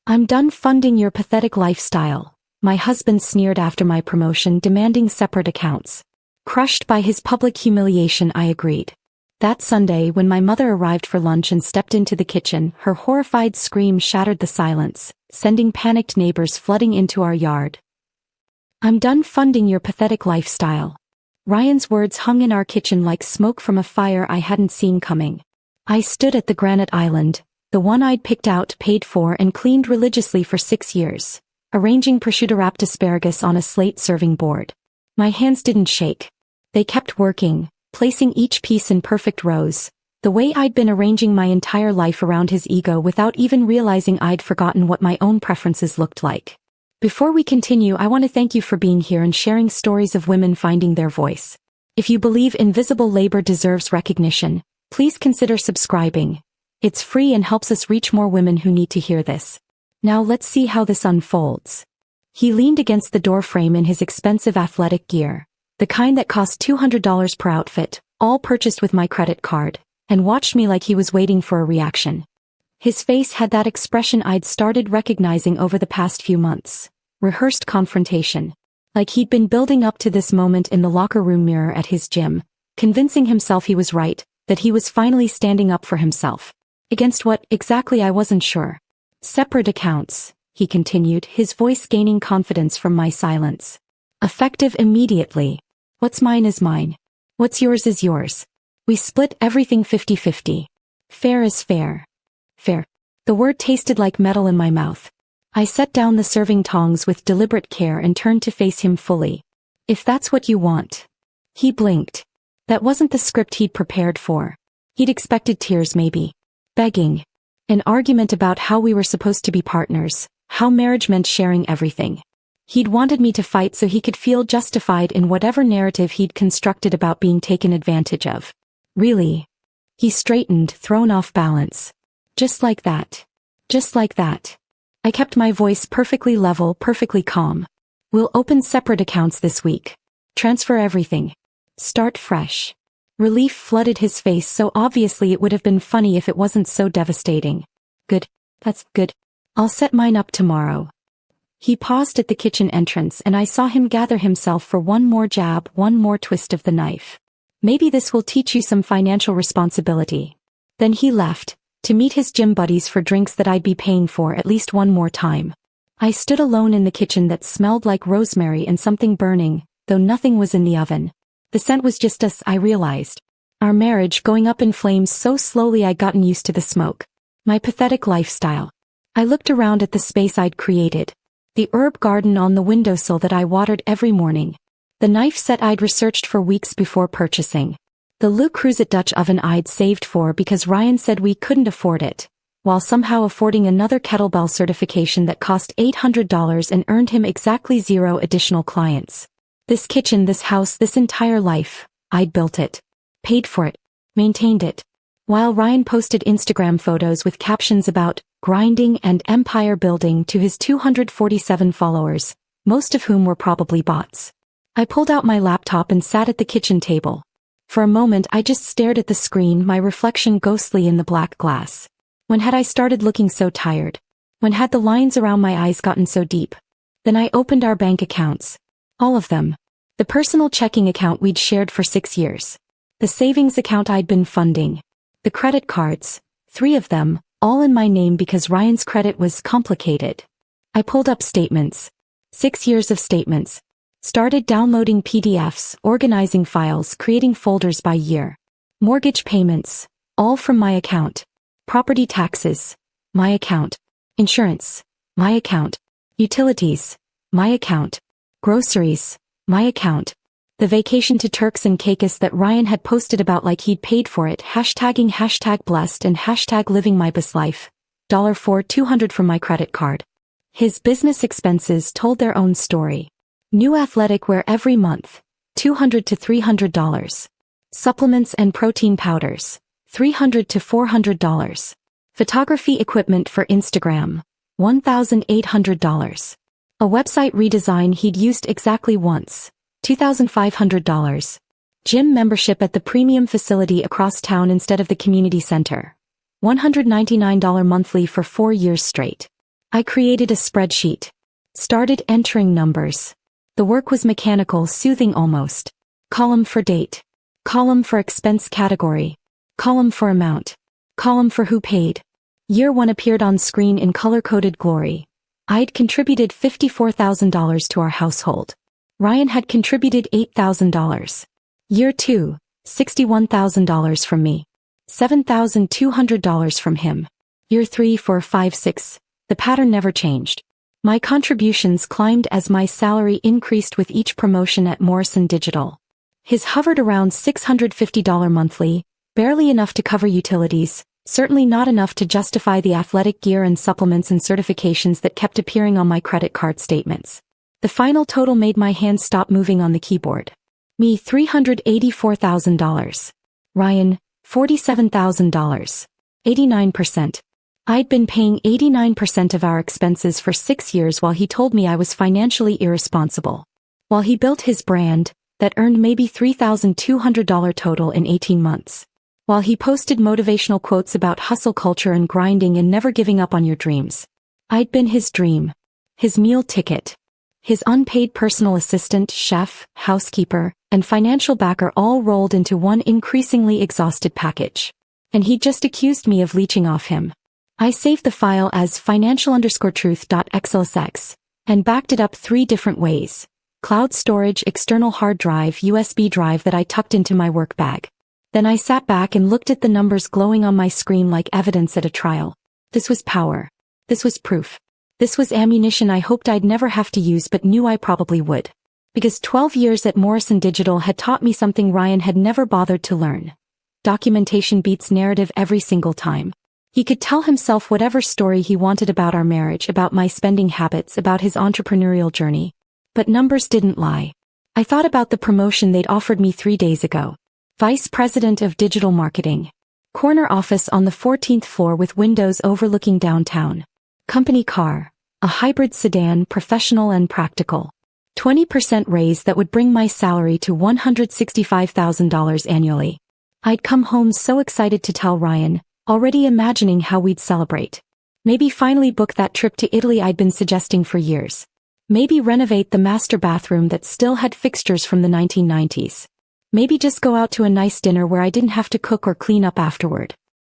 I'm done funding your pathetic lifestyle. My husband sneered after my promotion, demanding separate accounts. Crushed by his public humiliation, I agreed. That Sunday, when my mother arrived for lunch and stepped into the kitchen, her horrified scream shattered the silence, sending panicked neighbors flooding into our yard. I'm done funding your pathetic lifestyle. Ryan's words hung in our kitchen like smoke from a fire I hadn't seen coming. I stood at the granite island, the one I'd picked out, paid for, and cleaned religiously for 6 years, arranging prosciutto-wrapped asparagus on a slate serving board. My hands didn't shake. They kept working, placing each piece in perfect rows, the way I'd been arranging my entire life around his ego without even realizing I'd forgotten what my own preferences looked like. Before we continue, I want to thank you for being here and sharing stories of women finding their voice. If you believe invisible labor deserves recognition, please consider subscribing. It's free and helps us reach more women who need to hear this. Now let's see how this unfolds. He leaned against the doorframe in his expensive athletic gear, the kind that cost $200 per outfit, all purchased with my credit card, and watched me like he was waiting for a reaction. His face had that expression I'd started recognizing over the past few months. Rehearsed confrontation. Like he'd been building up to this moment in the locker room mirror at his gym, convincing himself he was right, that he was finally standing up for himself. Against what exactly, I wasn't sure. Separate accounts, he continued, his voice gaining confidence from my silence. Effective immediately. What's mine is mine. What's yours is yours. We split everything 50-50. Fair is fair. Fair. The word tasted like metal in my mouth. I set down the serving tongs with deliberate care and turned to face him fully. If that's what you want. He blinked. That wasn't the script he'd prepared for. He'd expected tears, maybe. Begging. An argument about how we were supposed to be partners, how marriage meant sharing everything. He'd wanted me to fight so he could feel justified in whatever narrative he'd constructed about being taken advantage of. Really? He straightened, thrown off balance. Just like that. Just like that. I kept my voice perfectly level, perfectly calm. We'll open separate accounts this week. Transfer everything. Start fresh. Relief flooded his face, so obviously it would have been funny if it wasn't so devastating. Good. That's good. I'll set mine up tomorrow. He paused at the kitchen entrance and I saw him gather himself for one more jab, one more twist of the knife. Maybe this will teach you some financial responsibility. Then he left, to meet his gym buddies for drinks that I'd be paying for at least one more time. I stood alone in the kitchen that smelled like rosemary and something burning, though nothing was in the oven. The scent was just us, I realized. Our marriage going up in flames so slowly I'd gotten used to the smoke. My pathetic lifestyle. I looked around at the space I'd created. The herb garden on the windowsill that I watered every morning. The knife set I'd researched for weeks before purchasing. The Le Creuset Dutch oven I'd saved for because Ryan said we couldn't afford it, while somehow affording another kettlebell certification that cost $800 and earned him exactly 0 additional clients. This kitchen, this house, this entire life, I'd built it. Paid for it. Maintained it. While Ryan posted Instagram photos with captions about grinding and empire building to his 247 followers, most of whom were probably bots. I pulled out my laptop and sat at the kitchen table. For a moment I just stared at the screen, my reflection ghostly in the black glass. When had I started looking so tired? When had the lines around my eyes gotten so deep? Then I opened our bank accounts. All of them. The personal checking account we'd shared for 6 years. The savings account I'd been funding. The credit cards, 3 of them, all in my name because Ryan's credit was complicated. I pulled up statements. 6 years of statements. Started downloading PDFs, organizing files, creating folders by year. Mortgage payments, all from my account. Property taxes, my account. Insurance, my account. Utilities, my account. Groceries, my account. The vacation to Turks and Caicos that Ryan had posted about like he'd paid for it, hashtagging #blessed and #living my best life. $4 $200 from my credit card. His business expenses told their own story. New athletic wear every month, $200 to $300. Supplements and protein powders, $300 to $400. Photography equipment for Instagram, $1,800. A website redesign he'd used exactly once, $2,500. Gym membership at the premium facility across town instead of the community center. $199 monthly for 4 years straight. I created a spreadsheet. Started entering numbers. The work was mechanical, soothing almost. Column for date. Column for expense category. Column for amount. Column for who paid. Year 1 appeared on screen in color-coded glory. I'd contributed $54,000 to our household. Ryan had contributed $8,000. Year 2, $61,000 from me. $7,200 from him. Year 3, 4, 5, 6. The pattern never changed. My contributions climbed as my salary increased with each promotion at Morrison Digital. His hovered around $650 monthly, barely enough to cover utilities, certainly not enough to justify the athletic gear and supplements and certifications that kept appearing on my credit card statements. The final total made my hands stop moving on the keyboard. Me $384,000. Ryan, $47,000. 89%. I'd been paying 89% of our expenses for 6 years while he told me I was financially irresponsible. While he built his brand, that earned maybe $3,200 total in 18 months. While he posted motivational quotes about hustle culture and grinding and never giving up on your dreams. I'd been his dream. His meal ticket. His unpaid personal assistant, chef, housekeeper, and financial backer all rolled into one increasingly exhausted package. And he just accused me of leeching off him. I saved the file as financial_truth.xlsx and backed it up 3 different ways. Cloud storage, external hard drive, USB drive that I tucked into my work bag. Then I sat back and looked at the numbers glowing on my screen like evidence at a trial. This was power. This was proof. This was ammunition I hoped I'd never have to use but knew I probably would. Because 12 years at Morrison Digital had taught me something Ryan had never bothered to learn. Documentation beats narrative every single time. He could tell himself whatever story he wanted about our marriage, about my spending habits, about his entrepreneurial journey. But numbers didn't lie. I thought about the promotion they'd offered me 3 days ago. Vice President of Digital Marketing. Corner office on the 14th floor with windows overlooking downtown. Company car. A hybrid sedan, professional and practical. 20% raise that would bring my salary to $165,000 annually. I'd come home so excited to tell Ryan, already imagining how we'd celebrate. Maybe finally book that trip to Italy I'd been suggesting for years. Maybe renovate the master bathroom that still had fixtures from the 1990s. Maybe just go out to a nice dinner where I didn't have to cook or clean up afterward.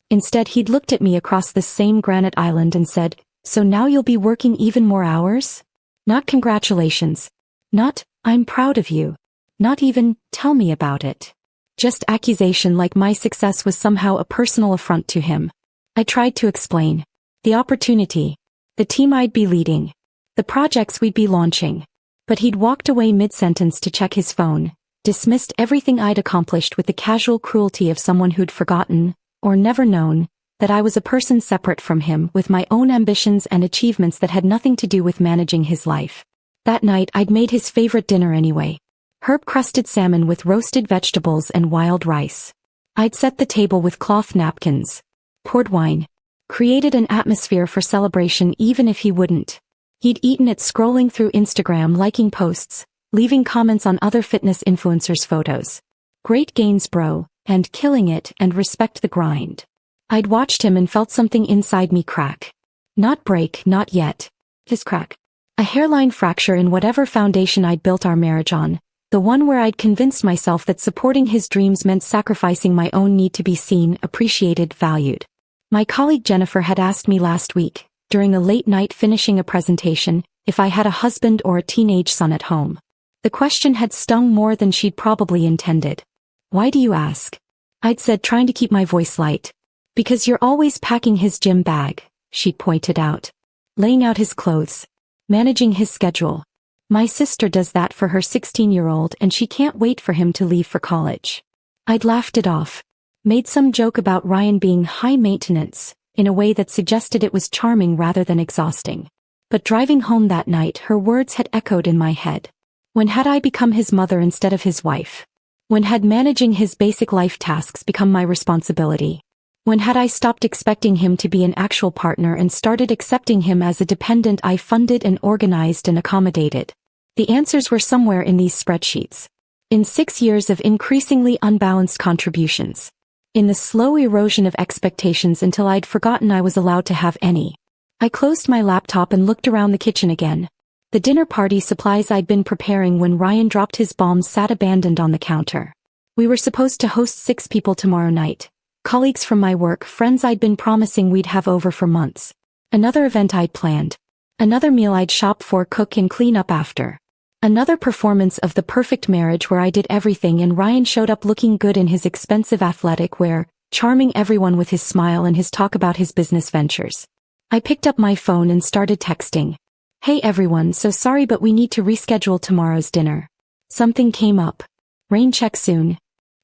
Instead, he'd looked at me across this same granite island and said, "So now you'll be working even more hours?" Not congratulations. Not, "I'm proud of you." Not even, "Tell me about it." Just accusation, like my success was somehow a personal affront to him. I tried to explain. The opportunity. The team I'd be leading. The projects we'd be launching. But he'd walked away mid-sentence to check his phone, dismissed everything I'd accomplished with the casual cruelty of someone who'd forgotten, or never known, that I was a person separate from him with my own ambitions and achievements that had nothing to do with managing his life. That night I'd made his favorite dinner anyway. Herb-crusted salmon with roasted vegetables and wild rice. I'd set the table with cloth napkins. Poured wine. Created an atmosphere for celebration even if he wouldn't. He'd eaten it scrolling through Instagram, liking posts, leaving comments on other fitness influencers' photos. Great gains, bro, and killing it, and respect the grind. I'd watched him and felt something inside me crack. Not break, not yet. Just crack. A hairline fracture in whatever foundation I'd built our marriage on. The one where I'd convinced myself that supporting his dreams meant sacrificing my own need to be seen, appreciated, valued. My colleague Jennifer had asked me last week, during a late night finishing a presentation, if I had a husband or a teenage son at home. The question had stung more than she'd probably intended. "Why do you ask?" I'd said, trying to keep my voice light. "Because you're always packing his gym bag," she'd pointed out. "Laying out his clothes. Managing his schedule. My sister does that for her 16-year-old and she can't wait for him to leave for college." I'd laughed it off. Made some joke about Ryan being high maintenance, in a way that suggested it was charming rather than exhausting. But driving home that night, her words had echoed in my head. When had I become his mother instead of his wife? When had managing his basic life tasks become my responsibility? When had I stopped expecting him to be an actual partner and started accepting him as a dependent I funded and organized and accommodated? The answers were somewhere in these spreadsheets. In 6 years of increasingly unbalanced contributions. In the slow erosion of expectations until I'd forgotten I was allowed to have any. I closed my laptop and looked around the kitchen again. The dinner party supplies I'd been preparing when Ryan dropped his bombs sat abandoned on the counter. We were supposed to host 6 people tomorrow night. Colleagues from my work, friends I'd been promising we'd have over for months. Another event I'd planned. Another meal I'd shop for, cook and clean up after. Another performance of The Perfect Marriage where I did everything and Ryan showed up looking good in his expensive athletic wear, charming everyone with his smile and his talk about his business ventures. I picked up my phone and started texting. Hey everyone, so sorry but we need to reschedule tomorrow's dinner. Something came up. Rain check soon.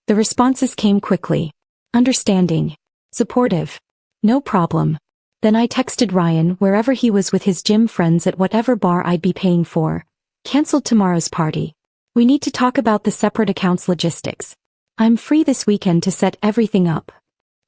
The responses came quickly. Understanding. Supportive. No problem. Then I texted Ryan wherever he was with his gym friends at whatever bar I'd be paying for. Canceled tomorrow's party. We need to talk about the separate accounts logistics. I'm free this weekend to set everything up.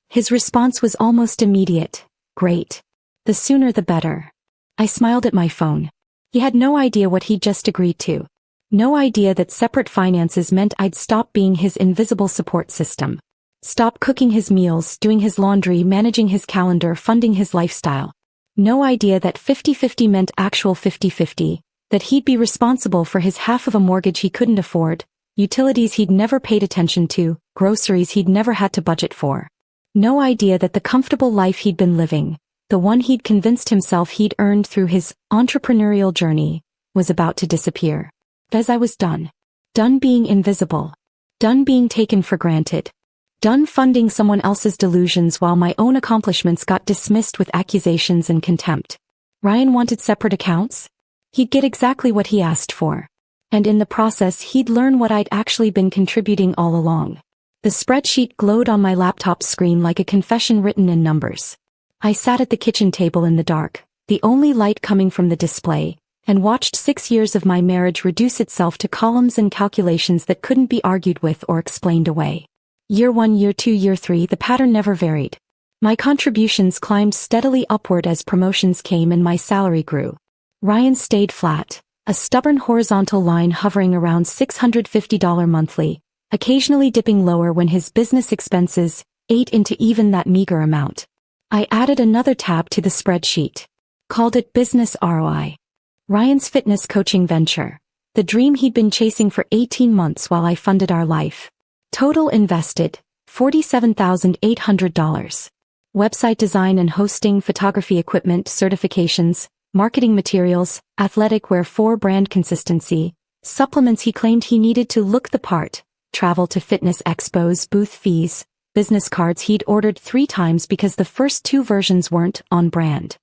His response was almost immediate. Great. The sooner the better. I smiled at my phone. He had no idea what he'd just agreed to. No idea that separate finances meant I'd stop being his invisible support system. Stop cooking his meals, doing his laundry, managing his calendar, funding his lifestyle. No idea that 50-50 meant actual 50-50, that he'd be responsible for his half of a mortgage he couldn't afford, utilities he'd never paid attention to, groceries he'd never had to budget for. No idea that the comfortable life he'd been living, the one he'd convinced himself he'd earned through his entrepreneurial journey, was about to disappear. As I was done. Done being invisible. Done being taken for granted. Done funding someone else's delusions while my own accomplishments got dismissed with accusations and contempt. Ryan wanted separate accounts? He'd get exactly what he asked for. And in the process he'd learn what I'd actually been contributing all along. The spreadsheet glowed on my laptop screen like a confession written in numbers. I sat at the kitchen table in the dark, the only light coming from the display, and watched 6 years of my marriage reduce itself to columns and calculations that couldn't be argued with or explained away. Year 1, year 2, year 3, the pattern never varied. My contributions climbed steadily upward as promotions came and my salary grew. Ryan stayed flat, a stubborn horizontal line hovering around $650 monthly, occasionally dipping lower when his business expenses ate into even that meager amount. I added another tab to the spreadsheet. Called it Business ROI. Ryan's fitness coaching venture. The dream he'd been chasing for 18 months while I funded our life. Total invested, $47,800. Website design and hosting, photography equipment, certifications, marketing materials, athletic wear for brand consistency, supplements he claimed he needed to look the part, travel to fitness expos, booth fees, business cards he'd ordered 3 times because the first 2 versions weren't on brand.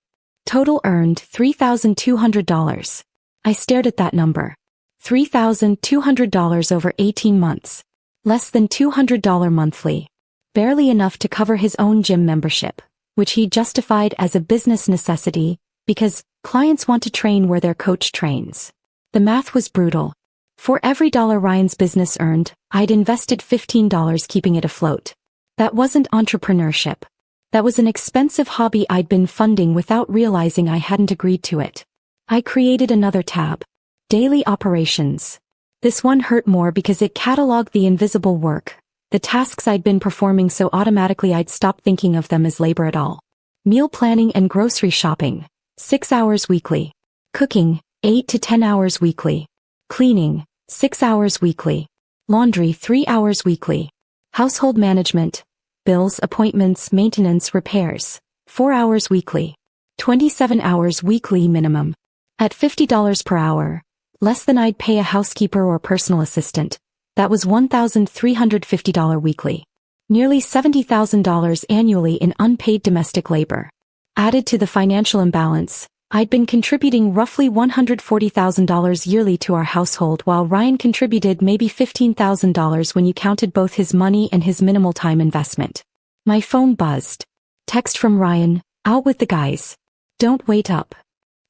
Total earned $3,200. I stared at that number. $3,200 over 18 months. Less than $200 monthly. Barely enough to cover his own gym membership, which he justified as a business necessity, because clients want to train where their coach trains. The math was brutal. For every dollar Ryan's business earned, I'd invested $15 keeping it afloat. That wasn't entrepreneurship. That was an expensive hobby I'd been funding without realizing I hadn't agreed to it. I created another tab. Daily operations. This one hurt more because it cataloged the invisible work, the tasks I'd been performing so automatically I'd stopped thinking of them as labor at all. Meal planning and grocery shopping. 6 hours weekly. Cooking, 8 to 10 hours weekly. Cleaning, 6 hours weekly. Laundry, 3 hours weekly. Household management, bills, appointments, maintenance, repairs, 4 hours weekly. 27 hours weekly minimum. At $50 per hour, less than I'd pay a housekeeper or personal assistant, that was $1,350 weekly. Nearly $70,000 annually in unpaid domestic labor. Added to the financial imbalance, I'd been contributing roughly $140,000 yearly to our household while Ryan contributed maybe $15,000 when you counted both his money and his minimal time investment. My phone buzzed. Text from Ryan, out with the guys. Don't wait up.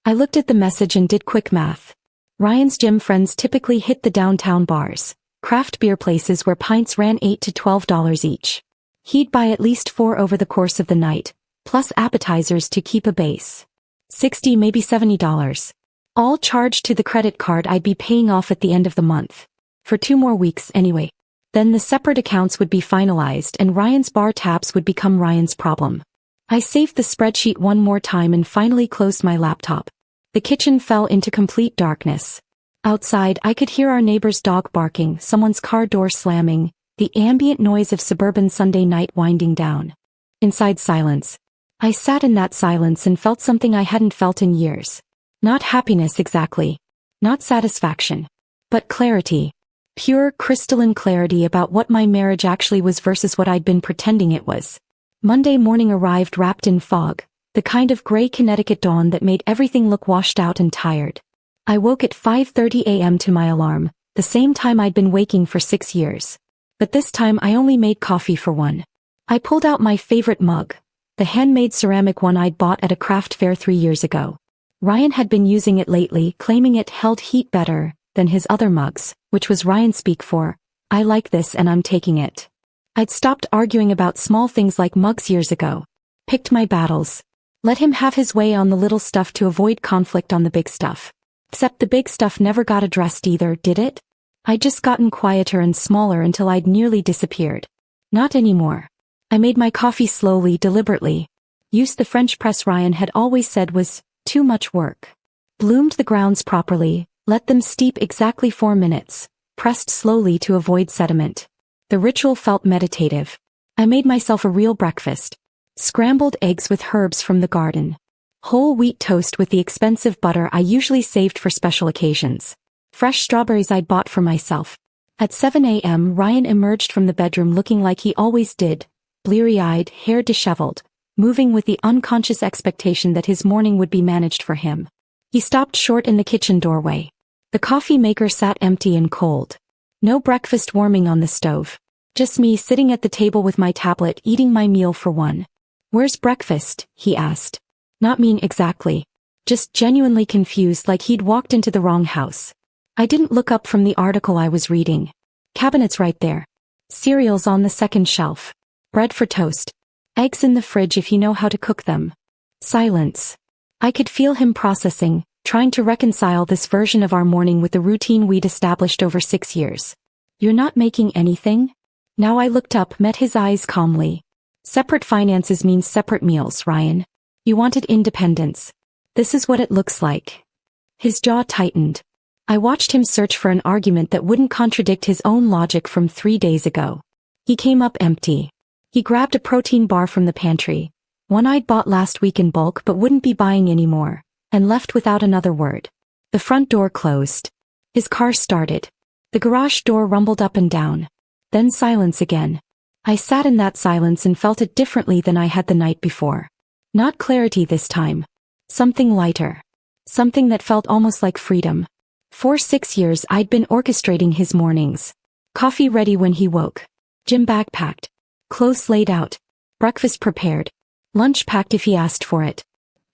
I looked at the message and did quick math. Ryan's gym friends typically hit the downtown bars, craft beer places where pints ran $8 to $12 each. He'd buy at least 4 over the course of the night, plus appetizers to keep a base. $60, maybe $70. All charged to the credit card I'd be paying off at the end of the month. For 2 more weeks anyway. Then the separate accounts would be finalized and Ryan's bar tabs would become Ryan's problem. I saved the spreadsheet one more time and finally closed my laptop. The kitchen fell into complete darkness. Outside, I could hear our neighbor's dog barking, someone's car door slamming, the ambient noise of suburban Sunday night winding down. Inside, silence. I sat in that silence and felt something I hadn't felt in years. Not happiness exactly. Not satisfaction. But clarity. Pure, crystalline clarity about what my marriage actually was versus what I'd been pretending it was. Monday morning arrived wrapped in fog, the kind of gray Connecticut dawn that made everything look washed out and tired. I woke at 5:30 a.m. to my alarm, the same time I'd been waking for 6 years. But this time I only made coffee for one. I pulled out my favorite mug, the handmade ceramic one I'd bought at a craft fair 3 years ago. Ryan had been using it lately, claiming it held heat better than his other mugs, which was Ryan speak for, "I like this and I'm taking it." I'd stopped arguing about small things like mugs years ago. Picked my battles. Let him have his way on the little stuff to avoid conflict on the big stuff. Except the big stuff never got addressed either, did it? I'd just gotten quieter and smaller until I'd nearly disappeared. Not anymore. I made my coffee slowly, deliberately. Used the French press Ryan had always said was too much work. Bloomed the grounds properly, let them steep exactly 4 minutes, pressed slowly to avoid sediment. The ritual felt meditative. I made myself a real breakfast. Scrambled eggs with herbs from the garden. Whole wheat toast with the expensive butter I usually saved for special occasions. Fresh strawberries I'd bought for myself. At 7 a.m. Ryan emerged from the bedroom looking like he always did, bleary-eyed, hair disheveled, moving with the unconscious expectation that his morning would be managed for him. He stopped short in the kitchen doorway. The coffee maker sat empty and cold. No breakfast warming on the stove. Just me sitting at the table with my tablet eating my meal for one. "Where's breakfast?" he asked. Not mean exactly. Just genuinely confused, like he'd walked into the wrong house. I didn't look up from the article I was reading. Cabinet's right there. Cereals on the second shelf. Bread for toast. Eggs in the fridge if you know how to cook them. Silence. I could feel him processing, trying to reconcile this version of our morning with the routine we'd established over 6 years. "You're not making anything?" Now I looked up, met his eyes calmly. "Separate finances means separate meals, Ryan. You wanted independence. This is what it looks like." His jaw tightened. I watched him search for an argument that wouldn't contradict his own logic from 3 days ago. He came up empty. He grabbed a protein bar from the pantry, one I'd bought last week in bulk but wouldn't be buying anymore, and left without another word. The front door closed. His car started. The garage door rumbled up and down. Then silence again. I sat in that silence and felt it differently than I had the night before. Not clarity this time. Something lighter. Something that felt almost like freedom. For 6 years I'd been orchestrating his mornings. Coffee ready when he woke. Gym bag packed. Clothes laid out. Breakfast prepared. Lunch packed if he asked for it.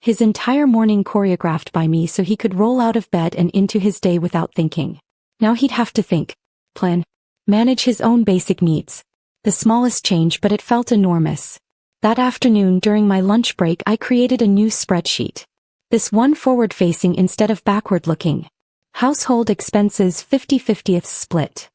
His entire morning choreographed by me so he could roll out of bed and into his day without thinking. Now he'd have to think. Plan. Manage his own basic needs. The smallest change, but it felt enormous. That afternoon during my lunch break I created a new spreadsheet. This one forward-facing instead of backward-looking. Household expenses 50/50th split.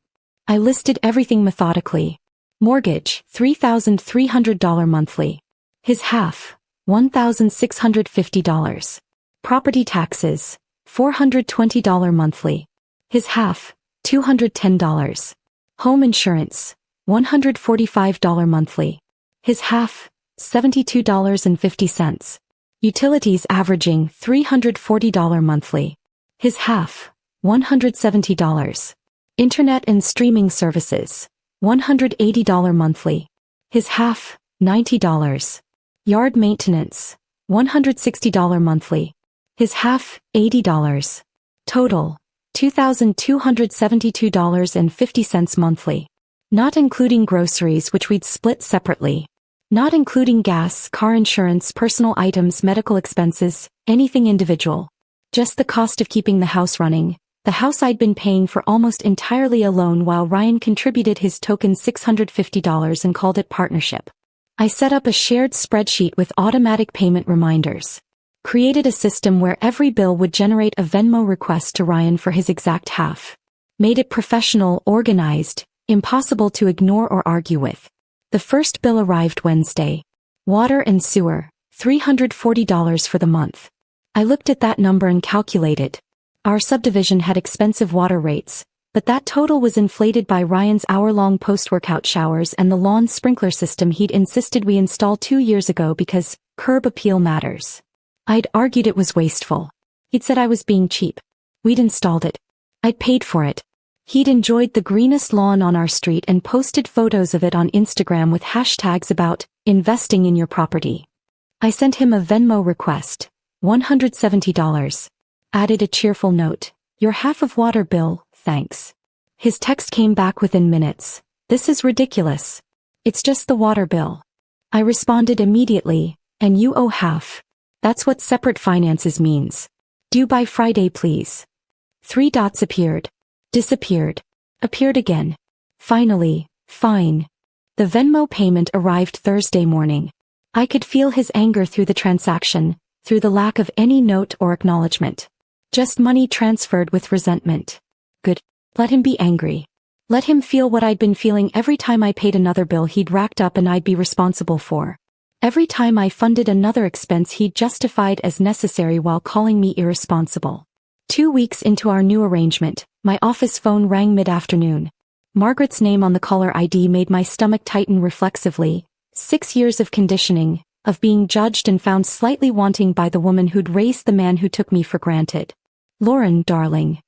I listed everything methodically. Mortgage, $3,300 monthly. His half, $1,650. Property taxes, $420 monthly. His half, $210. Home insurance, $145 monthly. His half, $72.50. Utilities averaging $340 monthly. His half, $170. Internet and streaming services, $180 monthly. His half, $90. Yard maintenance, $160 monthly. His half, $80. Total, $2,272.50 monthly. Not including groceries, which we'd split separately. Not including gas, car insurance, personal items, medical expenses, anything individual. Just the cost of keeping the house running, the house I'd been paying for almost entirely alone while Ryan contributed his token $650 and called it partnership. I set up a shared spreadsheet with automatic payment reminders. Created a system where every bill would generate a Venmo request to Ryan for his exact half. Made it professional, organized, impossible to ignore or argue with. The first bill arrived Wednesday. Water and sewer, $340 for the month. I looked at that number and calculated. Our subdivision had expensive water rates, but that total was inflated by Ryan's hour-long post-workout showers and the lawn sprinkler system he'd insisted we install 2 years ago because curb appeal matters. I'd argued it was wasteful. He'd said I was being cheap. We'd installed it. I'd paid for it. He'd enjoyed the greenest lawn on our street and posted photos of it on Instagram with hashtags about investing in your property. I sent him a Venmo request, $170. Added a cheerful note, "Your half of water bill, thanks." His text came back within minutes. "This is ridiculous. It's just the water bill." I responded immediately, "And you owe half. That's what separate finances means. Due by Friday, please." 3 dots appeared. Disappeared. Appeared again. Finally, fine. The Venmo payment arrived Thursday morning. I could feel his anger through the transaction, through the lack of any note or acknowledgement. Just money transferred with resentment. Good. Let him be angry. Let him feel what I'd been feeling every time I paid another bill he'd racked up and I'd be responsible for. Every time I funded another expense he'd justified as necessary while calling me irresponsible. 2 weeks into our new arrangement, my office phone rang mid-afternoon. Margaret's name on the caller ID made my stomach tighten reflexively. 6 years of conditioning, of being judged and found slightly wanting by the woman who'd raised the man who took me for granted. "Lauren, darling."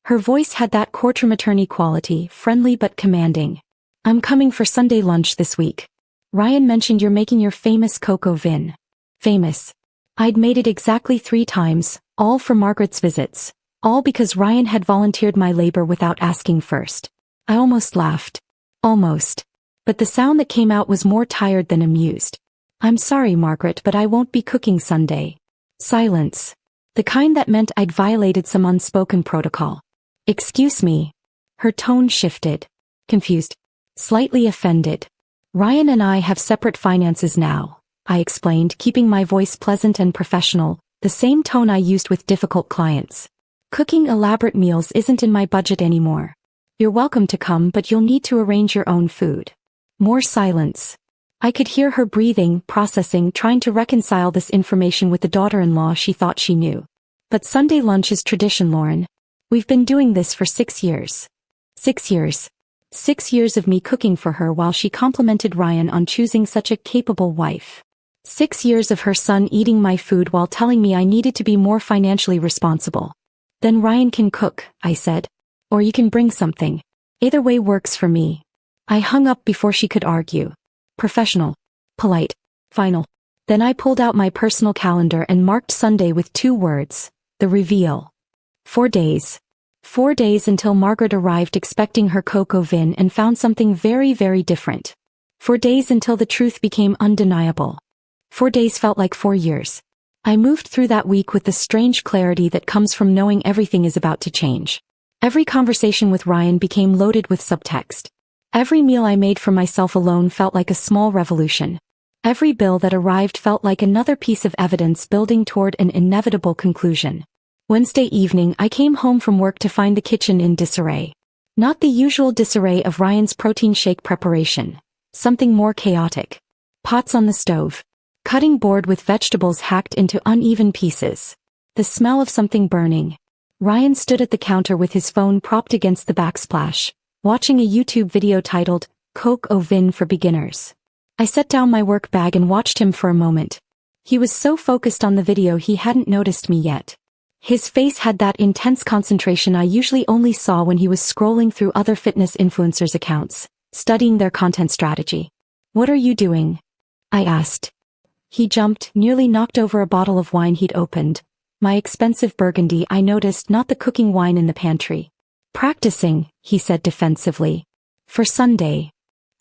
Her voice had that courtroom attorney quality, friendly but commanding. "I'm coming for Sunday lunch this week. Ryan mentioned you're making your famous cocoa vin." Famous. I'd made it exactly 3 times, all for Margaret's visits. All because Ryan had volunteered my labor without asking first. I almost laughed. Almost. But the sound that came out was more tired than amused. "I'm sorry, Margaret, but I won't be cooking Sunday." Silence. The kind that meant I'd violated some unspoken protocol. "Excuse me." Her tone shifted. Confused. Slightly offended. "Ryan and I have separate finances now," I explained, keeping my voice pleasant and professional, the same tone I used with difficult clients. "Cooking elaborate meals isn't in my budget anymore. You're welcome to come, but you'll need to arrange your own food." More silence. I could hear her breathing, processing, trying to reconcile this information with the daughter-in-law she thought she knew. "But Sunday lunch is tradition, Lauren. We've been doing this for 6 years. 6 years. 6 years of me cooking for her while she complimented Ryan on choosing such a capable wife. 6 years of her son eating my food while telling me I needed to be more financially responsible. Then Ryan can cook," I said. "Or you can bring something. Either way works for me." I hung up before she could argue. Professional. Polite. Final. Then I pulled out my personal calendar and marked Sunday with 2 words. The reveal. 4 days. 4 days until Margaret arrived expecting her cocoa vin and found something very, very different. 4 days until the truth became undeniable. 4 days felt like 4 years. I moved through that week with the strange clarity that comes from knowing everything is about to change. Every conversation with Ryan became loaded with subtext. Every meal I made for myself alone felt like a small revolution. Every bill that arrived felt like another piece of evidence building toward an inevitable conclusion. Wednesday evening I came home from work to find the kitchen in disarray. Not the usual disarray of Ryan's protein shake preparation. Something more chaotic. Pots on the stove. Cutting board with vegetables hacked into uneven pieces. The smell of something burning. Ryan stood at the counter with his phone propped against the backsplash, watching a YouTube video titled, "Coke Oven for Beginners." I set down my work bag and watched him for a moment. He was so focused on the video he hadn't noticed me yet. His face had that intense concentration I usually only saw when he was scrolling through other fitness influencers' accounts, studying their content strategy. "What are you doing?" I asked. He jumped, nearly knocked over a bottle of wine he'd opened. My expensive Burgundy, I noticed, not the cooking wine in the pantry. "Practicing," he said defensively. "For Sunday."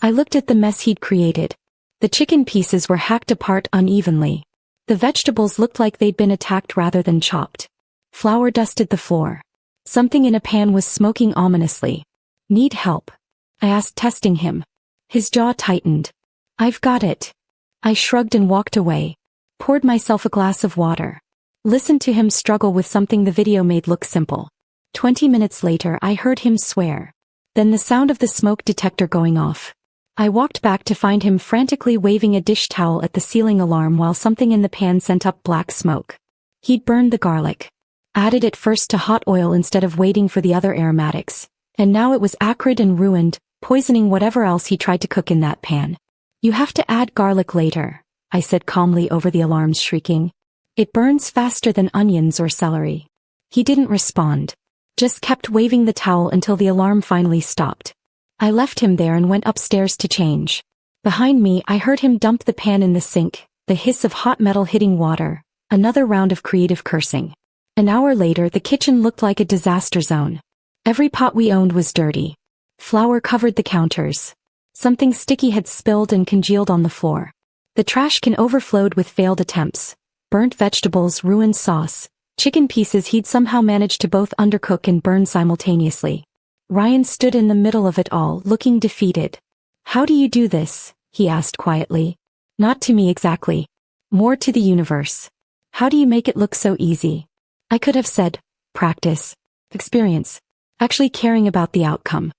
I looked at the mess he'd created. The chicken pieces were hacked apart unevenly. The vegetables looked like they'd been attacked rather than chopped. Flour dusted the floor. Something in a pan was smoking ominously. "Need help?" I asked, testing him. His jaw tightened. "I've got it." I shrugged and walked away. Poured myself a glass of water. Listened to him struggle with something the video made look simple. 20 minutes later I heard him swear. Then the sound of the smoke detector going off. I walked back to find him frantically waving a dish towel at the ceiling alarm while something in the pan sent up black smoke. He'd burned the garlic. Added it first to hot oil instead of waiting for the other aromatics. And now it was acrid and ruined, poisoning whatever else he tried to cook in that pan. You have to add garlic later, I said calmly over the alarm's shrieking. It burns faster than onions or celery. He didn't respond. Just kept waving the towel until the alarm finally stopped. I left him there and went upstairs to change. Behind me, I heard him dump the pan in the sink, the hiss of hot metal hitting water, another round of creative cursing. An hour later, the kitchen looked like a disaster zone. Every pot we owned was dirty. Flour covered the counters. Something sticky had spilled and congealed on the floor. The trash can overflowed with failed attempts. Burnt vegetables, ruined sauce, chicken pieces he'd somehow managed to both undercook and burn simultaneously. Ryan stood in the middle of it all, looking defeated. How do you do this? He asked quietly. Not to me exactly. More to the universe. How do you make it look so easy? I could have said, practice, experience, actually caring about the outcome.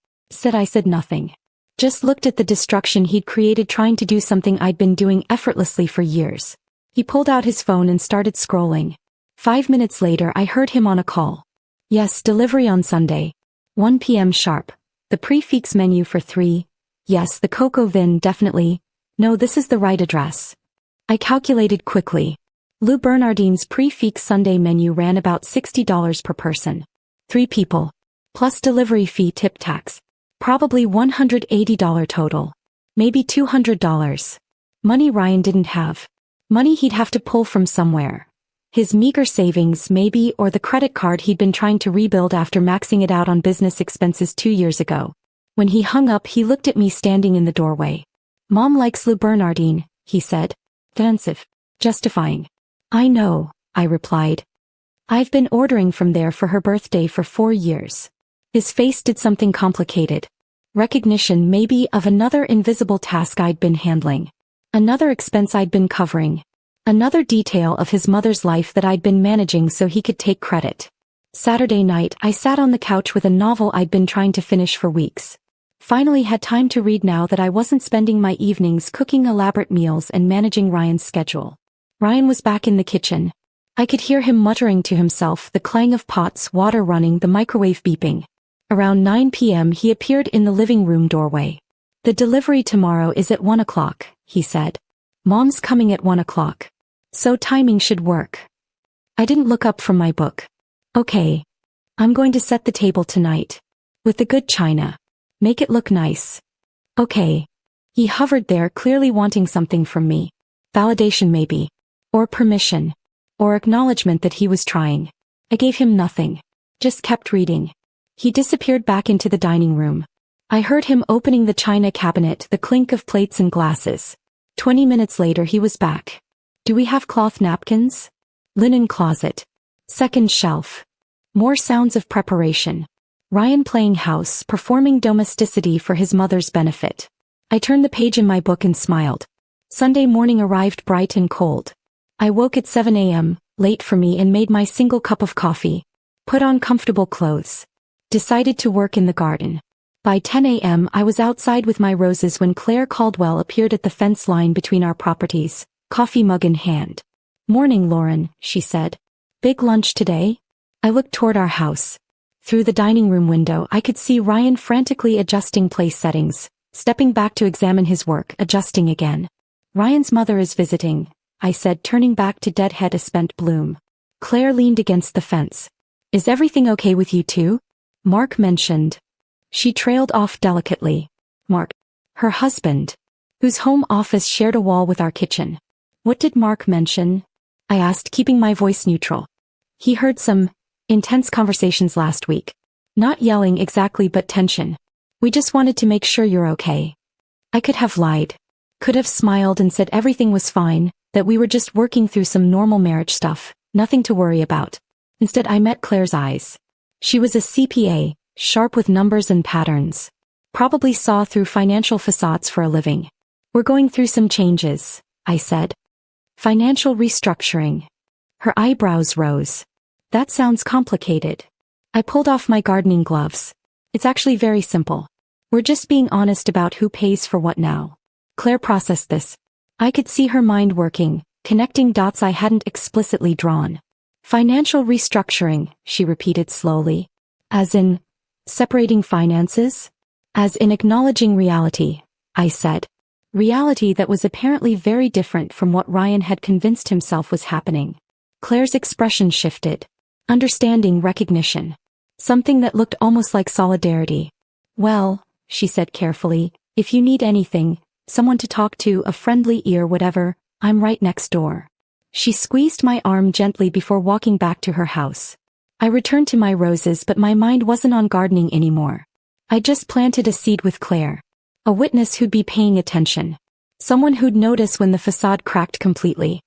I said nothing. Just looked at the destruction he'd created trying to do something I'd been doing effortlessly for years. He pulled out his phone and started scrolling. 5 minutes later I heard him on a call. Yes, delivery on Sunday. 1 p.m. sharp. The prix menu for 3. Yes, the cocoa vin definitely. No, this is the right address. I calculated quickly. Lou Bernardine's prix Sunday menu ran about $60 per person. 3 people. Plus delivery fee tip tax. Probably $180 total. Maybe $200. Money Ryan didn't have. Money he'd have to pull from somewhere. His meager savings maybe, or the credit card he'd been trying to rebuild after maxing it out on business expenses 2 years ago. When he hung up he looked at me standing in the doorway. Mom likes Lou Bernardine, he said. Defensive. Justifying. I know, I replied. I've been ordering from there for her birthday for 4 years. His face did something complicated. Recognition maybe of another invisible task I'd been handling. Another expense I'd been covering. Another detail of his mother's life that I'd been managing so he could take credit. Saturday night I sat on the couch with a novel I'd been trying to finish for weeks. Finally had time to read now that I wasn't spending my evenings cooking elaborate meals and managing Ryan's schedule. Ryan was back in the kitchen. I could hear him muttering to himself, the clang of pots, water running, the microwave beeping. Around 9 p.m. he appeared in the living room doorway. The delivery tomorrow is at 1 o'clock, he said. Mom's coming at 1 o'clock. So timing should work. I didn't look up from my book. Okay. I'm going to set the table tonight. With the good china. Make it look nice. Okay. He hovered there, clearly wanting something from me. Validation maybe. Or permission. Or acknowledgement that he was trying. I gave him nothing. Just kept reading. He disappeared back into the dining room. I heard him opening the china cabinet, the clink of plates and glasses. 20 minutes later he was back. Do we have cloth napkins? Linen closet. Second shelf. More sounds of preparation. Ryan playing house, performing domesticity for his mother's benefit. I turned the page in my book and smiled. Sunday morning arrived bright and cold. I woke at 7 a.m., late for me, and made my single cup of coffee. Put on comfortable clothes. Decided to work in the garden. By 10 a.m. I was outside with my roses when Claire Caldwell appeared at the fence line between our properties, coffee mug in hand. Morning, Lauren, she said. Big lunch today? I looked toward our house. Through the dining room window I could see Ryan frantically adjusting place settings, stepping back to examine his work, adjusting again. Ryan's mother is visiting, I said, turning back to deadhead a spent bloom. Claire leaned against the fence. Is everything okay with you too? Mark mentioned. She trailed off delicately. Mark. Her husband. Whose home office shared a wall with our kitchen. What did Mark mention? I asked, keeping my voice neutral. He heard some intense conversations last week. Not yelling exactly, but tension. We just wanted to make sure you're okay. I could have lied. Could have smiled and said everything was fine, that we were just working through some normal marriage stuff, nothing to worry about. Instead I met Claire's eyes. She was a CPA, sharp with numbers and patterns. Probably saw through financial facades for a living. We're going through some changes, I said. Financial restructuring. Her eyebrows rose. That sounds complicated. I pulled off my gardening gloves. It's actually very simple. We're just being honest about who pays for what now. Claire processed this. I could see her mind working, connecting dots I hadn't explicitly drawn. Financial restructuring, she repeated slowly. As in, separating finances? As in acknowledging reality, I said. Reality that was apparently very different from what Ryan had convinced himself was happening. Claire's expression shifted. Understanding, recognition. Something that looked almost like solidarity. Well, she said carefully, if you need anything, someone to talk to, a friendly ear, whatever, I'm right next door. She squeezed my arm gently before walking back to her house. I returned to my roses, but my mind wasn't on gardening anymore. I just planted a seed with Claire. A witness who'd be paying attention. Someone who'd notice when the facade cracked completely.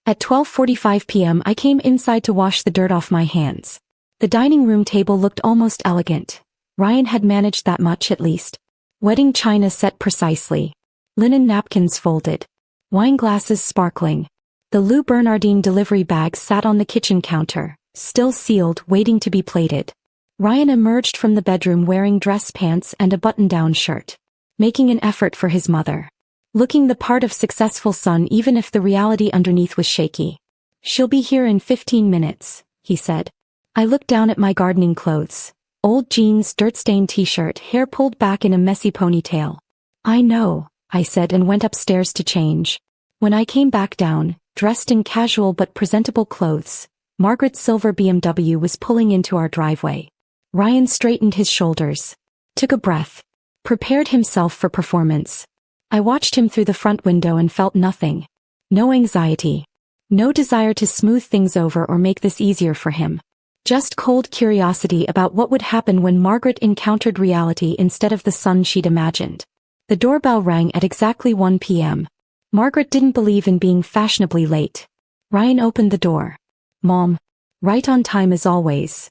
At 12:45 p.m. I came inside to wash the dirt off my hands. The dining room table looked almost elegant. Ryan had managed that much at least. Wedding china set precisely. Linen napkins folded. Wine glasses sparkling. The Lou Bernardine delivery bag sat on the kitchen counter, still sealed, waiting to be plated. Ryan emerged from the bedroom wearing dress pants and a button-down shirt. Making an effort for his mother. Looking the part of successful son even if the reality underneath was shaky. She'll be here in 15 minutes, he said. I looked down at my gardening clothes. Old jeans, dirt-stained t-shirt, hair pulled back in a messy ponytail. I know, I said and went upstairs to change. When I came back down, dressed in casual but presentable clothes, Margaret's silver BMW was pulling into our driveway. Ryan straightened his shoulders. Took a breath. Prepared himself for performance. I watched him through the front window and felt nothing. No anxiety. No desire to smooth things over or make this easier for him. Just cold curiosity about what would happen when Margaret encountered reality instead of the son she'd imagined. The doorbell rang at exactly 1 p.m. Margaret didn't believe in being fashionably late. Ryan opened the door. Mom. Right on time as always.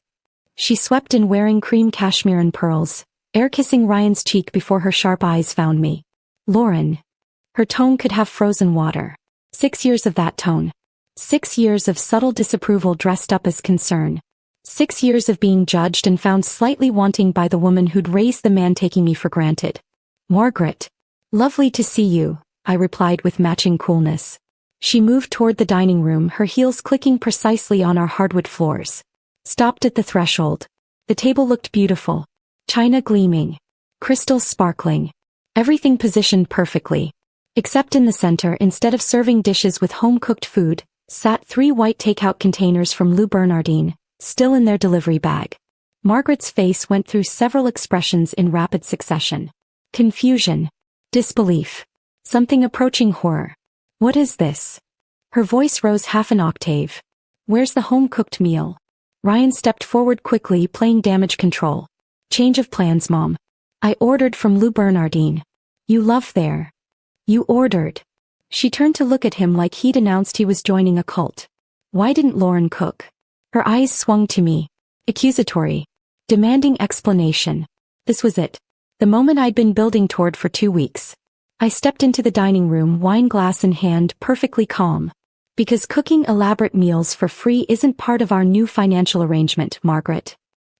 She swept in wearing cream cashmere and pearls, air-kissing Ryan's cheek before her sharp eyes found me. Lauren. Her tone could have frozen water. 6 years of that tone. 6 years of subtle disapproval dressed up as concern. 6 years of being judged and found slightly wanting by the woman who'd raised the man taking me for granted. Margaret. Lovely to see you, I replied with matching coolness. She moved toward the dining room, her heels clicking precisely on our hardwood floors. Stopped at the threshold. The table looked beautiful. China gleaming. Crystals sparkling. Everything positioned perfectly. Except in the center, instead of serving dishes with home-cooked food, sat 3 white takeout containers from Lou Bernardine, still in their delivery bag. Margaret's face went through several expressions in rapid succession. Confusion. Disbelief. Something approaching horror. What is this? Her voice rose half an octave. Where's the home-cooked meal? Ryan stepped forward quickly, playing damage control. Change of plans, Mom. I ordered from Lou Bernardine. You love there. You ordered. She turned to look at him like he'd announced he was joining a cult. Why didn't Lauren cook? Her eyes swung to me. Accusatory. Demanding explanation. This was it. The moment I'd been building toward for 2 weeks. I stepped into the dining room, wine glass in hand, perfectly calm. Because cooking elaborate meals for free isn't part of our new financial arrangement, Margaret.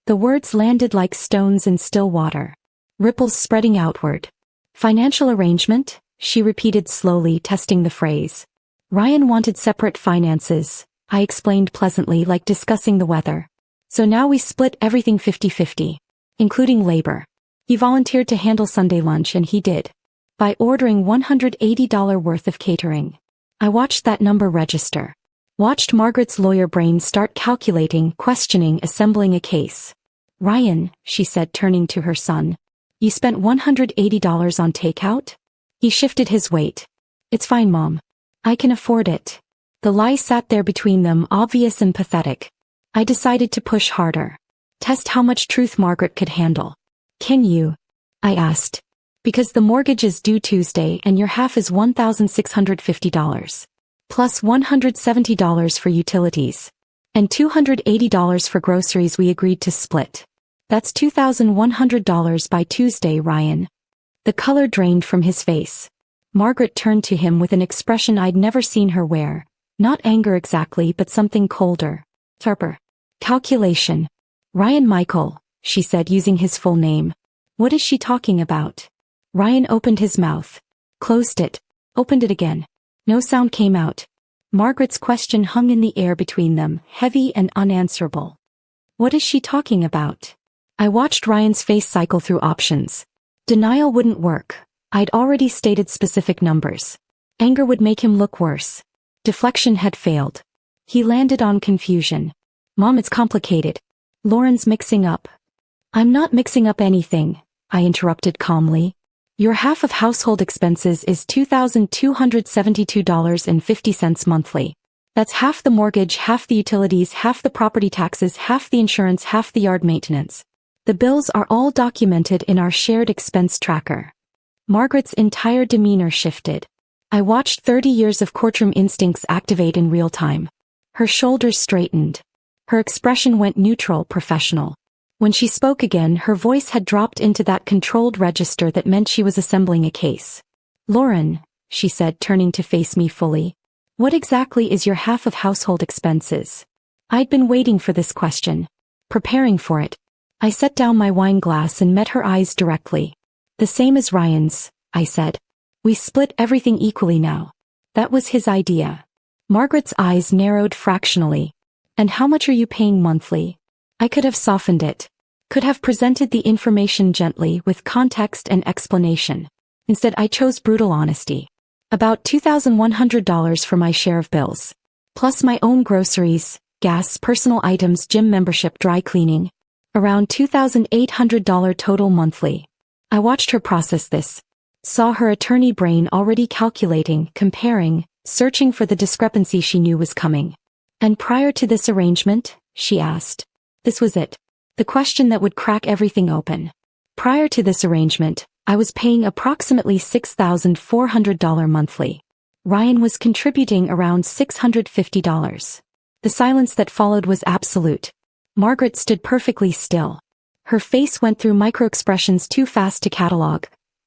The words landed like stones in still water. Ripples spreading outward. Financial arrangement? She repeated slowly, testing the phrase. Ryan wanted separate finances, I explained pleasantly, like discussing the weather. So now we split everything 50-50. Including labor. He volunteered to handle Sunday lunch and he did. By ordering $180 worth of catering. I watched that number register. Watched Margaret's lawyer brain start calculating, questioning, assembling a case. Ryan, she said, turning to her son. You spent $180 on takeout? He shifted his weight. It's fine, Mom. I can afford it. The lie sat there between them, obvious and pathetic. I decided to push harder. Test how much truth Margaret could handle. Can you? I asked. Because the mortgage is due Tuesday and your half is $1,650. Plus $170 for utilities. And $280 for groceries we agreed to split. That's $2,100 by Tuesday, Ryan. The color drained from his face. Margaret turned to him with an expression I'd never seen her wear. Not anger exactly, but something colder. Sharper. Calculation. Ryan Michael, she said using his full name. What is she talking about? Ryan opened his mouth, closed it, opened it again. No sound came out. Margaret's question hung in the air between them, heavy and unanswerable. What is she talking about? I watched Ryan's face cycle through options. Denial wouldn't work. I'd already stated specific numbers. Anger would make him look worse. Deflection had failed. He landed on confusion. Mom, it's complicated. Lauren's mixing up. I'm not mixing up anything, I interrupted calmly. Your half of household expenses is $2,272.50 monthly. That's half the mortgage, half the utilities, half the property taxes, half the insurance, half the yard maintenance. The bills are all documented in our shared expense tracker. Margaret's entire demeanor shifted. I watched 30 years of courtroom instincts activate in real time. Her shoulders straightened. Her expression went neutral, professional. When she spoke again, her voice had dropped into that controlled register that meant she was assembling a case. Lauren, she said, turning to face me fully. What exactly is your half of household expenses? I'd been waiting for this question. Preparing for it. I set down my wine glass and met her eyes directly. The same as Ryan's, I said. We split everything equally now. That was his idea. Margaret's eyes narrowed fractionally. And how much are you paying monthly? I could have softened it. Could have presented the information gently with context and explanation. Instead, I chose brutal honesty. About $2,100 for my share of bills. Plus my own groceries, gas, personal items, gym membership, dry cleaning. Around $2,800 total monthly. I watched her process this. Saw her attorney brain already calculating, comparing, searching for the discrepancy she knew was coming. And prior to this arrangement, she asked. This was it. The question that would crack everything open. Prior to this arrangement, I was paying approximately $6,400 monthly. Ryan was contributing around $650. The silence that followed was absolute. Margaret stood perfectly still. Her face went through microexpressions too fast to catalog.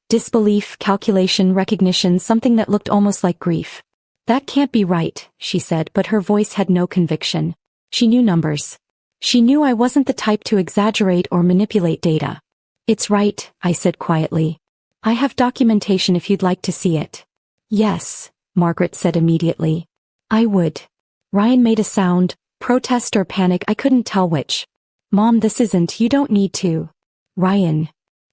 Disbelief, calculation, recognition, something that looked almost like grief. That can't be right, she said, but her voice had no conviction. She knew numbers. She knew I wasn't the type to exaggerate or manipulate data. It's right, I said quietly. I have documentation if you'd like to see it. Yes, Margaret said immediately. I would. Ryan made a sound, protest or panic, I couldn't tell which. Mom, this isn't, you don't need to. Ryan.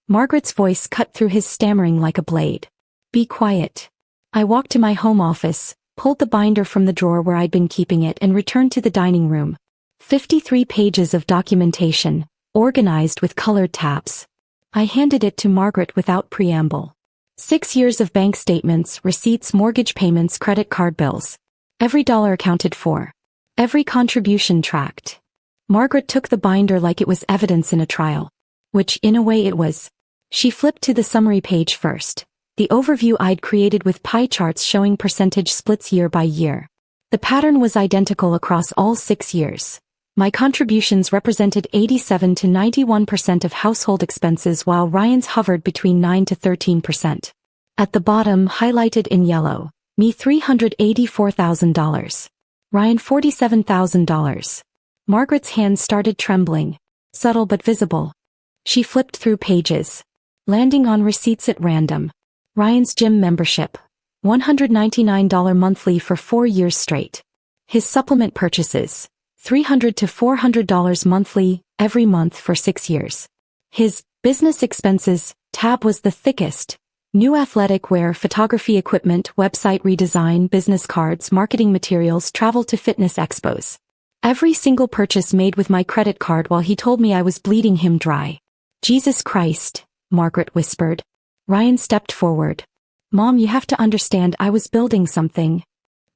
Margaret's voice cut through his stammering like a blade. Be quiet. I walked to my home office, pulled the binder from the drawer where I'd been keeping it and returned to the dining room. 53 pages of documentation, organized with colored tabs. I handed it to Margaret without preamble. 6 years of bank statements, receipts, mortgage payments, credit card bills. Every dollar accounted for. Every contribution tracked. Margaret took the binder like it was evidence in a trial. Which, in a way, it was. She flipped to the summary page first. The overview I'd created with pie charts showing percentage splits year by year. The pattern was identical across all 6 years. My contributions represented 87 to 91% of household expenses while Ryan's hovered between 9 to 13%. At the bottom, highlighted in yellow, me $384,000. Ryan $47,000. Margaret's hands started trembling, subtle but visible. She flipped through pages, landing on receipts at random. Ryan's gym membership, $199 monthly for 4 years straight. His supplement purchases, $300 to $400 monthly, every month for 6 years. His business expenses tab was the thickest. New athletic wear, photography equipment, website redesign, business cards, marketing materials, travel to fitness expos. Every single purchase made with my credit card while he told me I was bleeding him dry. Jesus Christ, Margaret whispered. Ryan stepped forward. Mom, you have to understand, I was building something.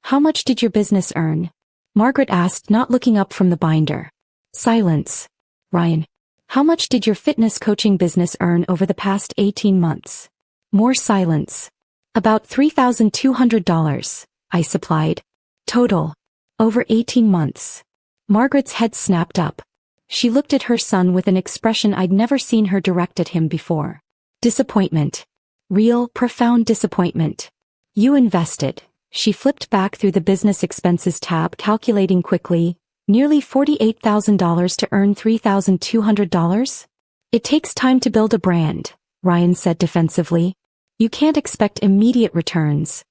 How much did your business earn? Margaret asked, not looking up from the binder. Silence. Ryan. How much did your fitness coaching business earn over the past 18 months? More silence. About $3,200, I supplied. Total. Over 18 months. Margaret's head snapped up. She looked at her son with an expression I'd never seen her direct at him before. Disappointment. Real, profound disappointment. You invested. She flipped back through the business expenses tab, calculating quickly. Nearly $48,000 to earn $3,200? It takes time to build a brand, Ryan said defensively. You can't expect immediate returns.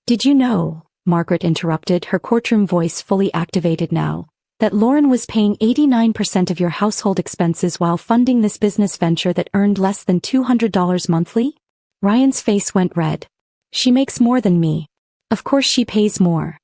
Did you know, Margaret interrupted, her courtroom voice fully activated now, that Lauren was paying 89% of your household expenses while funding this business venture that earned less than $200 monthly? Ryan's face went red. She makes more than me. Of course she pays more.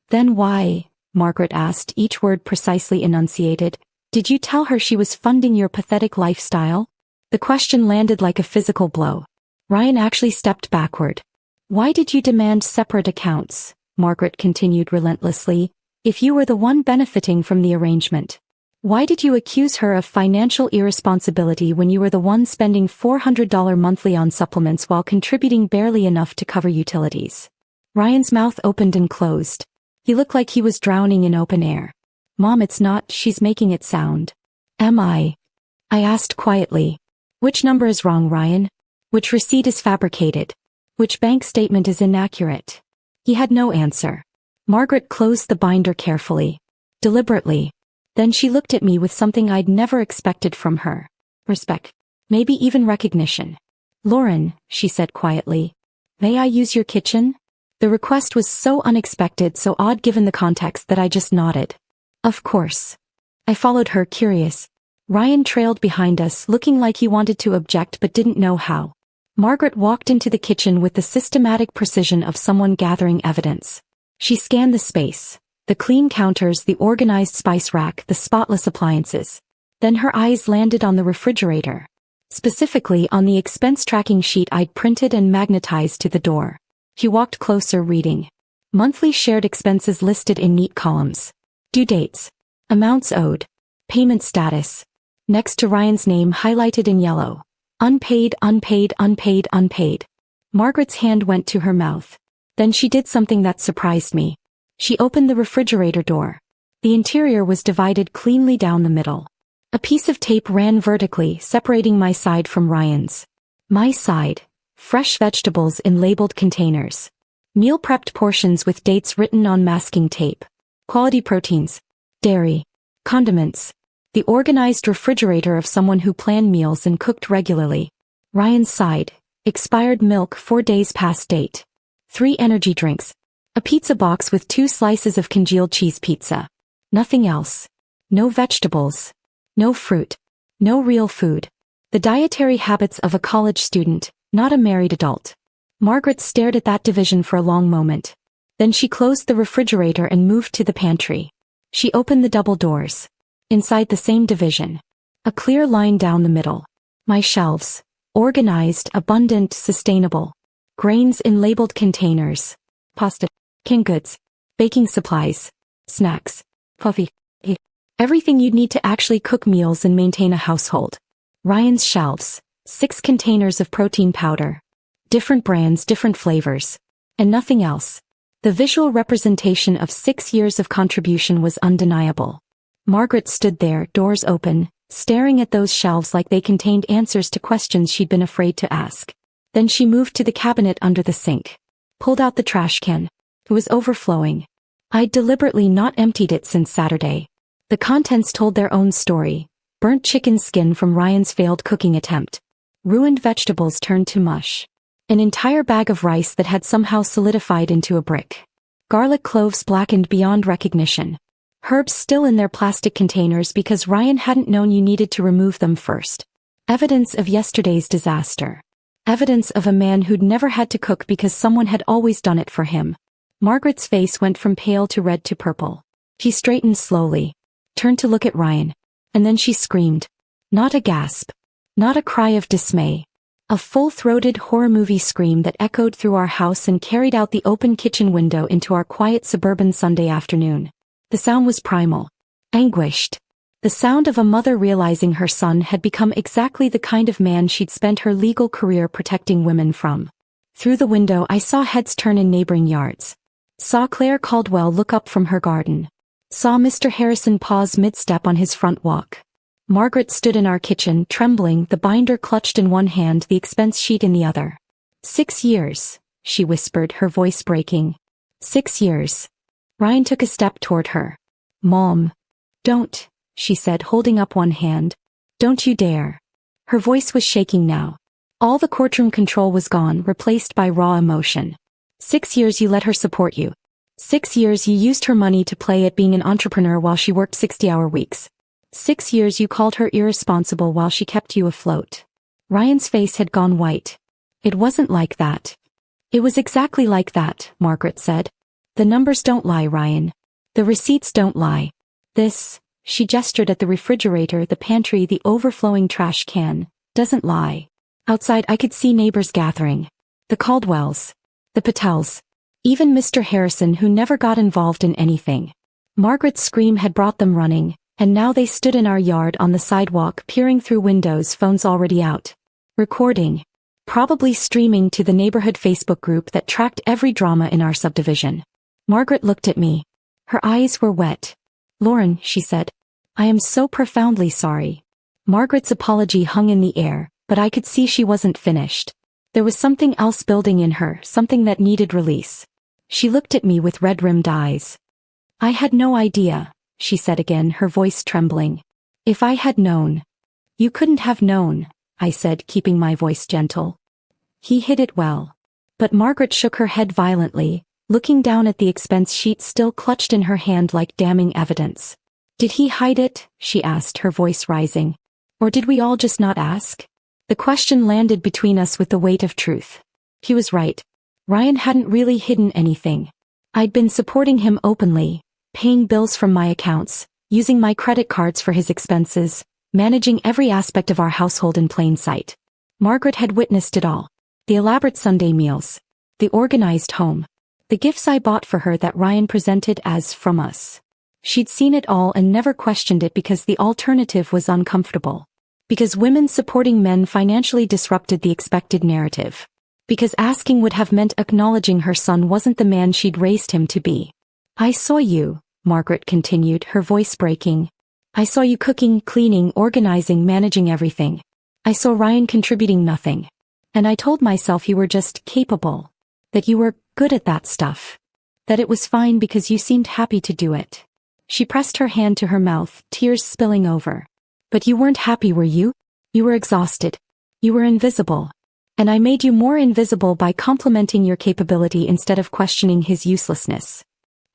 Then why, Margaret asked, each word precisely enunciated, did you tell her she was funding your pathetic lifestyle? The question landed like a physical blow. Ryan actually stepped backward. Why did you demand separate accounts? Margaret continued relentlessly. If you were the one benefiting from the arrangement, why did you accuse her of financial irresponsibility when you were the one spending $400 monthly on supplements while contributing barely enough to cover utilities? Ryan's mouth opened and closed. He looked like he was drowning in open air. Mom, it's not, she's making it sound. Am I? I asked quietly. Which number is wrong, Ryan? Which receipt is fabricated? Which bank statement is inaccurate? He had no answer. Margaret closed the binder carefully, deliberately. Then she looked at me with something I'd never expected from her. Respect. Maybe even recognition. Lauren, she said quietly. May I use your kitchen? The request was so unexpected, so odd given the context that I just nodded. Of course. I followed her, curious. Ryan trailed behind us, looking like he wanted to object but didn't know how. Margaret walked into the kitchen with the systematic precision of someone gathering evidence. She scanned the space, the clean counters, the organized spice rack, the spotless appliances. Then her eyes landed on the refrigerator. Specifically on the expense tracking sheet I'd printed and magnetized to the door. She walked closer, reading. Monthly shared expenses listed in neat columns. Due dates. Amounts owed. Payment status. Next to Ryan's name highlighted in yellow. Unpaid, unpaid, unpaid, unpaid. Margaret's hand went to her mouth. Then she did something that surprised me. She opened the refrigerator door. The interior was divided cleanly down the middle. A piece of tape ran vertically, separating my side from Ryan's. My side. Fresh vegetables in labeled containers. Meal prepped portions with dates written on masking tape. Quality proteins. Dairy. Condiments. The organized refrigerator of someone who planned meals and cooked regularly. Ryan's side. Expired milk 4 days past date. 3 energy drinks. A pizza box with 2 slices of congealed cheese pizza. Nothing else. No vegetables. No fruit. No real food. The dietary habits of a college student, not a married adult. Margaret stared at that division for a long moment. Then she closed the refrigerator and moved to the pantry. She opened the double doors. Inside the same division. A clear line down the middle. My shelves. Organized, abundant, sustainable. Grains in labeled containers. Pasta. Canned goods. Baking supplies. Snacks. Coffee. Everything you'd need to actually cook meals and maintain a household. Ryan's shelves. 6 containers of protein powder. Different brands, different flavors. And nothing else. The visual representation of 6 years of contribution was undeniable. Margaret stood there, doors open, staring at those shelves like they contained answers to questions she'd been afraid to ask. Then she moved to the cabinet under the sink. Pulled out the trash can. It was overflowing. I'd deliberately not emptied it since Saturday. The contents told their own story. Burnt chicken skin from Ryan's failed cooking attempt. Ruined vegetables turned to mush. An entire bag of rice that had somehow solidified into a brick. Garlic cloves blackened beyond recognition. Herbs still in their plastic containers because Ryan hadn't known you needed to remove them first. Evidence of yesterday's disaster. Evidence of a man who'd never had to cook because someone had always done it for him. Margaret's face went from pale to red to purple. She straightened slowly. Turned to look at Ryan. And then she screamed. Not a gasp. Not a cry of dismay. A full-throated horror movie scream that echoed through our house and carried out the open kitchen window into our quiet suburban Sunday afternoon. The sound was primal. Anguished. The sound of a mother realizing her son had become exactly the kind of man she'd spent her legal career protecting women from. Through the window I saw heads turn in neighboring yards. Saw Claire Caldwell look up from her garden. Saw Mr. Harrison pause mid-step on his front walk. Margaret stood in our kitchen, trembling, the binder clutched in one hand, the expense sheet in the other. 6 years, she whispered, her voice breaking. 6 years. Ryan took a step toward her. Mom. Don't, she said, holding up one hand. Don't you dare. Her voice was shaking now. All the courtroom control was gone, replaced by raw emotion. 6 years you let her support you. 6 years you used her money to play at being an entrepreneur while she worked 60-hour weeks. 6 years you called her irresponsible while she kept you afloat. Ryan's face had gone white. It wasn't like that. It was exactly like that, Margaret said. The numbers don't lie, Ryan. The receipts don't lie. This, she gestured at the refrigerator, the pantry, the overflowing trash can, doesn't lie. Outside I could see neighbors gathering. The Caldwells. The Patels. Even Mr. Harrison, who never got involved in anything. Margaret's scream had brought them running, and now they stood in our yard on the sidewalk, peering through windows, phones already out. Recording. Probably streaming to the neighborhood Facebook group that tracked every drama in our subdivision. Margaret looked at me. Her eyes were wet. Lauren, she said. I am so profoundly sorry. Margaret's apology hung in the air, but I could see she wasn't finished. There was something else building in her, something that needed release. She looked at me with red-rimmed eyes. I had no idea, she said again, her voice trembling. If I had known. You couldn't have known, I said, keeping my voice gentle. He hid it well. But Margaret shook her head violently, looking down at the expense sheet still clutched in her hand like damning evidence. Did he hide it? She asked, her voice rising. Or did we all just not ask? The question landed between us with the weight of truth. He was right. Ryan hadn't really hidden anything. I'd been supporting him openly, paying bills from my accounts, using my credit cards for his expenses, managing every aspect of our household in plain sight. Margaret had witnessed it all. The elaborate Sunday meals. The organized home. The gifts I bought for her that Ryan presented as from us. She'd seen it all and never questioned it because the alternative was uncomfortable. Because women supporting men financially disrupted the expected narrative. Because asking would have meant acknowledging her son wasn't the man she'd raised him to be. I saw you, Margaret continued, her voice breaking. I saw you cooking, cleaning, organizing, managing everything. I saw Ryan contributing nothing. And I told myself you were just capable. That you were good at that stuff. That it was fine because you seemed happy to do it. She pressed her hand to her mouth, tears spilling over. But you weren't happy, were you? You were exhausted. You were invisible. And I made you more invisible by complimenting your capability instead of questioning his uselessness.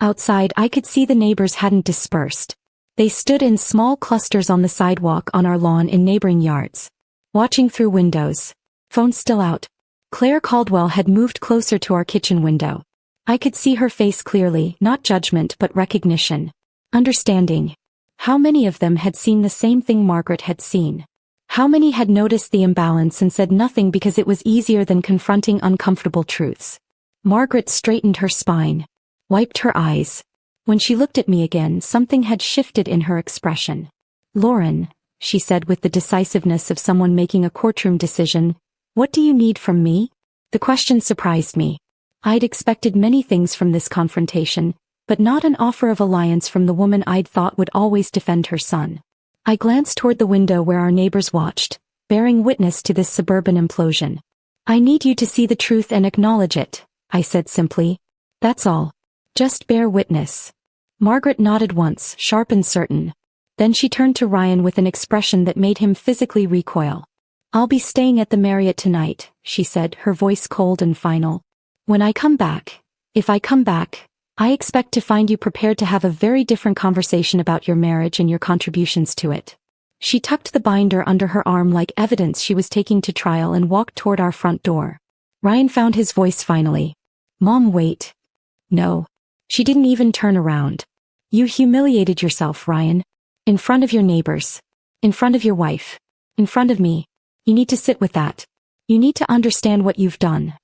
Outside I could see the neighbors hadn't dispersed. They stood in small clusters on the sidewalk on our lawn in neighboring yards. Watching through windows. Phone still out. Claire Caldwell had moved closer to our kitchen window. I could see her face clearly, not judgment but recognition. Understanding. How many of them had seen the same thing Margaret had seen? How many had noticed the imbalance and said nothing because it was easier than confronting uncomfortable truths? Margaret straightened her spine. Wiped her eyes. When she looked at me again, something had shifted in her expression. Lauren, she said with the decisiveness of someone making a courtroom decision, what do you need from me? The question surprised me. I'd expected many things from this confrontation, but not an offer of alliance from the woman I'd thought would always defend her son. I glanced toward the window where our neighbors watched, bearing witness to this suburban implosion. I need you to see the truth and acknowledge it, I said simply. That's all. Just bear witness. Margaret nodded once, sharp and certain. Then she turned to Ryan with an expression that made him physically recoil. I'll be staying at the Marriott tonight, she said, her voice cold and final. When I come back, if I come back, I expect to find you prepared to have a very different conversation about your marriage and your contributions to it. She tucked the binder under her arm like evidence she was taking to trial and walked toward our front door. Ryan found his voice finally. Mom, wait. No. She didn't even turn around. You humiliated yourself, Ryan. In front of your neighbors. In front of your wife. In front of me. You need to sit with that. You need to understand what you've done.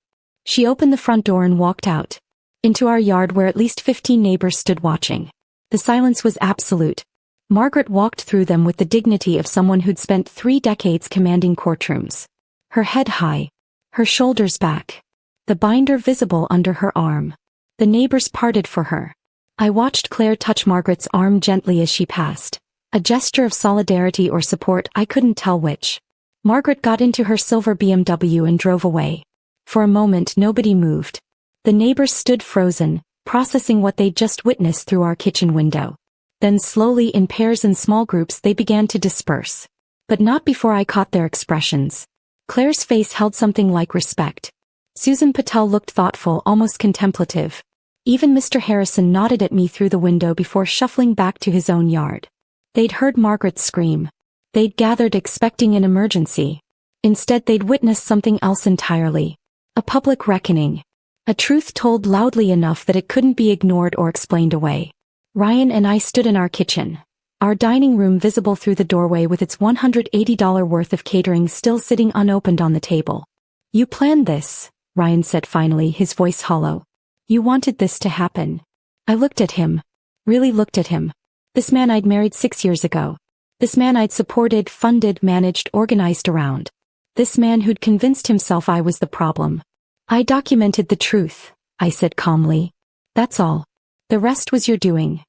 She opened the front door and walked out. Into our yard where at least 15 neighbors stood watching. The silence was absolute. Margaret walked through them with the dignity of someone who'd spent 3 decades commanding courtrooms. Her head high. Her shoulders back. The binder visible under her arm. The neighbors parted for her. I watched Claire touch Margaret's arm gently as she passed. A gesture of solidarity or support, I couldn't tell which. Margaret got into her silver BMW and drove away. For a moment nobody moved. The neighbors stood frozen, processing what they'd just witnessed through our kitchen window. Then slowly in pairs and small groups they began to disperse. But not before I caught their expressions. Claire's face held something like respect. Susan Patel looked thoughtful, almost contemplative. Even Mr. Harrison nodded at me through the window before shuffling back to his own yard. They'd heard Margaret scream. They'd gathered expecting an emergency. Instead they'd witnessed something else entirely. A public reckoning. A truth told loudly enough that it couldn't be ignored or explained away. Ryan and I stood in our kitchen. Our dining room visible through the doorway with its $180 worth of catering still sitting unopened on the table. "You planned this," Ryan said finally, his voice hollow. "You wanted this to happen." I looked at him. Really looked at him. This man I'd married 6 years ago. This man I'd supported, funded, managed, organized around. This man who'd convinced himself I was the problem. "I documented the truth," I said calmly. "That's all. The rest was your doing."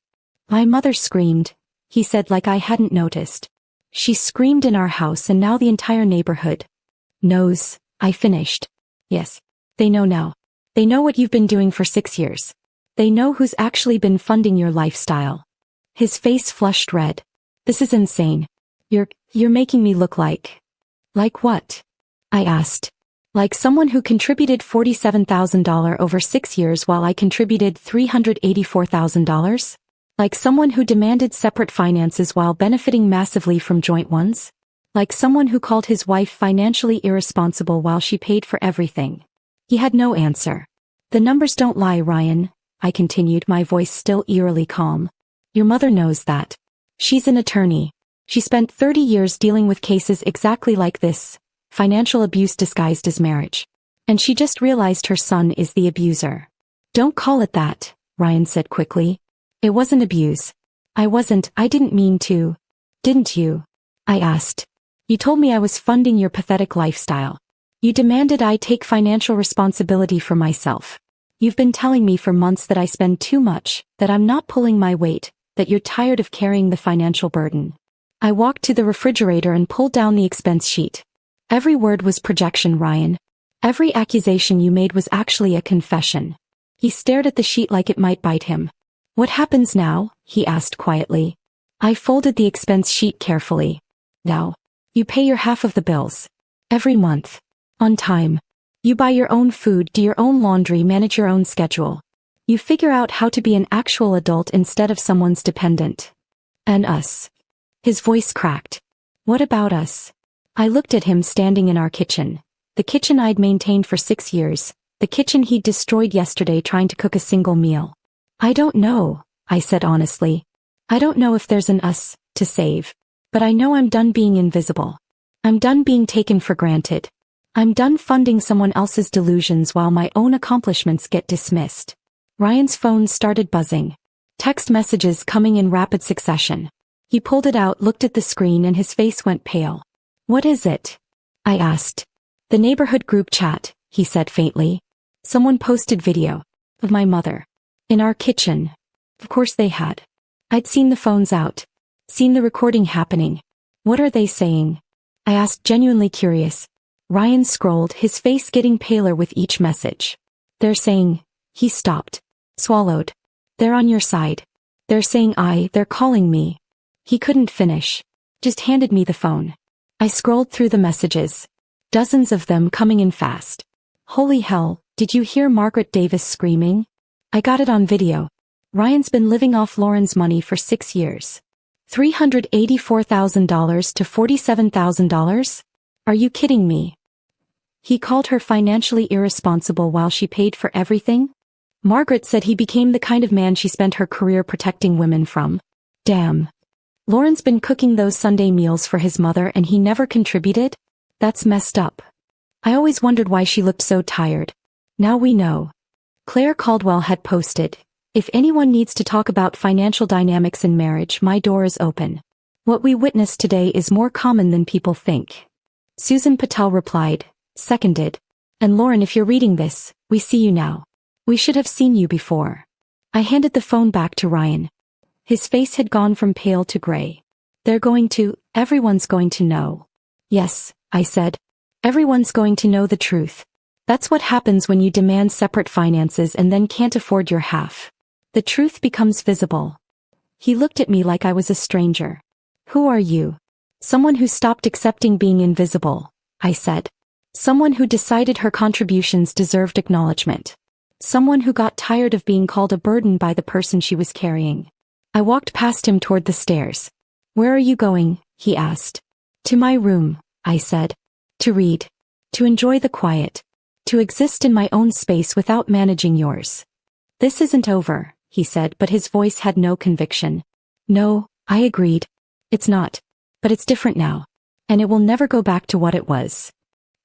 "My mother screamed," he said like I hadn't noticed. "She screamed in our house and now the entire neighborhood knows," I finished. "Yes. They know now. They know what you've been doing for 6 years. They know who's actually been funding your lifestyle." His face flushed red. "This is insane. You're making me look like..." "Like what?" I asked. "Like someone who contributed $47,000 over 6 years while I contributed $384,000? Like someone who demanded separate finances while benefiting massively from joint ones? Like someone who called his wife financially irresponsible while she paid for everything?" He had no answer. "The numbers don't lie, Ryan," I continued, my voice still eerily calm. "Your mother knows that. She's an attorney. She spent 30 years dealing with cases exactly like this, financial abuse disguised as marriage. And she just realized her son is the abuser." "Don't call it that," Ryan said quickly. "It wasn't abuse. I didn't mean to." "Didn't you?" I asked. "You told me I was funding your pathetic lifestyle. You demanded I take financial responsibility for myself. You've been telling me for months that I spend too much, that I'm not pulling my weight, that you're tired of carrying the financial burden." I walked to the refrigerator and pulled down the expense sheet. Every word was projection, Ryan. Every accusation you made was actually a confession. He stared at the sheet like it might bite him. "What happens now?" he asked quietly. I folded the expense sheet carefully. "Now, you pay your half of the bills. Every month. On time. You buy your own food, do your own laundry, manage your own schedule. You figure out how to be an actual adult instead of someone's dependent. And us." His voice cracked. "What about us?" I looked at him standing in our kitchen. The kitchen I'd maintained for 6 years. The kitchen he'd destroyed yesterday trying to cook a single meal. "I don't know," I said honestly. "I don't know if there's an us to save. But I know I'm done being invisible. I'm done being taken for granted. I'm done funding someone else's delusions while my own accomplishments get dismissed." Ryan's phone started buzzing. Text messages coming in rapid succession. He pulled it out, looked at the screen, and his face went pale. "What is it?" I asked. "The neighborhood group chat," he said faintly. "Someone posted video of my mother in our kitchen." Of course they had. I'd seen the phones out. Seen the recording happening. "What are they saying?" I asked, genuinely curious. Ryan scrolled, his face getting paler with each message. "They're saying..." He stopped. Swallowed. "They're on your side. They're saying they're calling me." He couldn't finish. Just handed me the phone. I scrolled through the messages. Dozens of them coming in fast. "Holy hell, did you hear Margaret Davis screaming? I got it on video. Ryan's been living off Lauren's money for 6 years. $384,000 to $47,000? Are you kidding me? He called her financially irresponsible while she paid for everything? Margaret said he became the kind of man she spent her career protecting women from. Damn. Lauren's been cooking those Sunday meals for his mother and he never contributed? That's messed up. I always wondered why she looked so tired. Now we know." Claire Caldwell had posted, "If anyone needs to talk about financial dynamics in marriage, my door is open. What we witnessed today is more common than people think." Susan Patel replied, "Seconded. And Lauren, if you're reading this, we see you now. We should have seen you before." I handed the phone back to Ryan. His face had gone from pale to gray. Everyone's going to know." "Yes," I said. "Everyone's going to know the truth. That's what happens when you demand separate finances and then can't afford your half. The truth becomes visible." He looked at me like I was a stranger. "Who are you?" Someone who stopped accepting being invisible, I said. Someone who decided her contributions deserved acknowledgement. Someone who got tired of being called a burden by the person she was carrying. I walked past him toward the stairs. "Where are you going?" he asked. "To my room," I said. "To read. To enjoy the quiet. To exist in my own space without managing yours." "This isn't over," he said, but his voice had no conviction. "No," I agreed. "It's not. But it's different now. And it will never go back to what it was."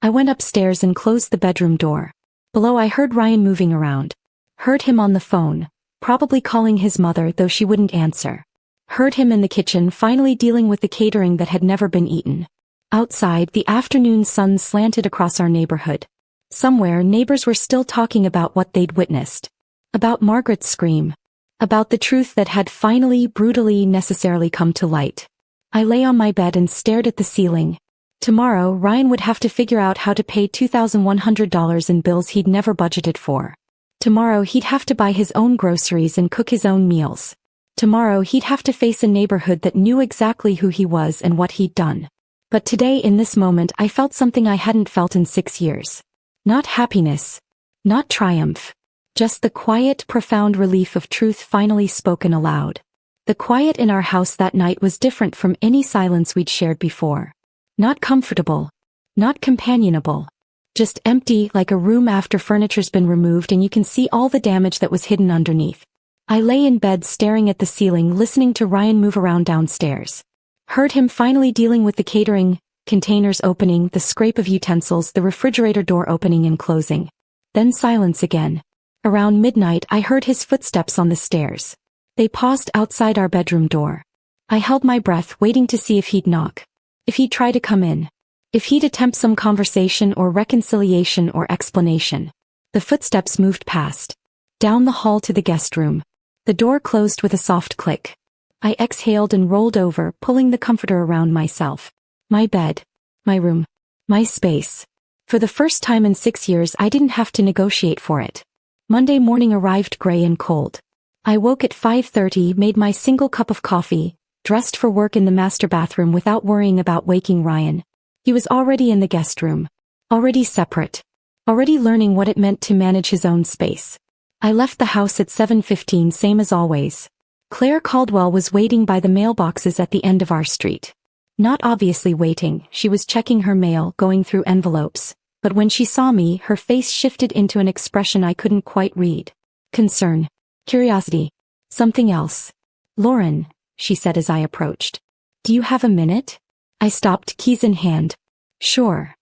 I went upstairs and closed the bedroom door. Below I heard Ryan moving around. Heard him on the phone, probably calling his mother though she wouldn't answer. Heard him in the kitchen finally dealing with the catering that had never been eaten. Outside, the afternoon sun slanted across our neighborhood. Somewhere, neighbors were still talking about what they'd witnessed. About Margaret's scream. About the truth that had finally, brutally, necessarily come to light. I lay on my bed and stared at the ceiling. Tomorrow, Ryan would have to figure out how to pay $2,100 in bills he'd never budgeted for. Tomorrow he'd have to buy his own groceries and cook his own meals. Tomorrow he'd have to face a neighborhood that knew exactly who he was and what he'd done. But today in this moment I felt something I hadn't felt in 6 years. Not happiness. Not triumph. Just the quiet, profound relief of truth finally spoken aloud. The quiet in our house that night was different from any silence we'd shared before. Not comfortable. Not companionable. Just empty, like a room after furniture's been removed and you can see all the damage that was hidden underneath. I lay in bed staring at the ceiling, listening to Ryan move around downstairs. Heard him finally dealing with the catering, containers opening, the scrape of utensils, the refrigerator door opening and closing. Then silence again. Around midnight I heard his footsteps on the stairs. They paused outside our bedroom door. I held my breath, waiting to see if he'd knock. If he'd try to come in. If he'd attempt some conversation or reconciliation or explanation. The footsteps moved past. Down the hall to the guest room. The door closed with a soft click. I exhaled and rolled over, pulling the comforter around myself. My bed. My room. My space. For the first time in 6 years I didn't have to negotiate for it. Monday morning arrived gray and cold. I woke at 5:30, made my single cup of coffee, dressed for work in the master bathroom without worrying about waking Ryan. He was already in the guest room. Already separate. Already learning what it meant to manage his own space. I left the house at 7:15, same as always. Claire Caldwell was waiting by the mailboxes at the end of our street. Not obviously waiting, she was checking her mail, going through envelopes. But when she saw me, her face shifted into an expression I couldn't quite read. Concern. Curiosity. Something else. "Lauren," she said as I approached. "Do you have a minute?" I stopped, keys in hand. "Sure."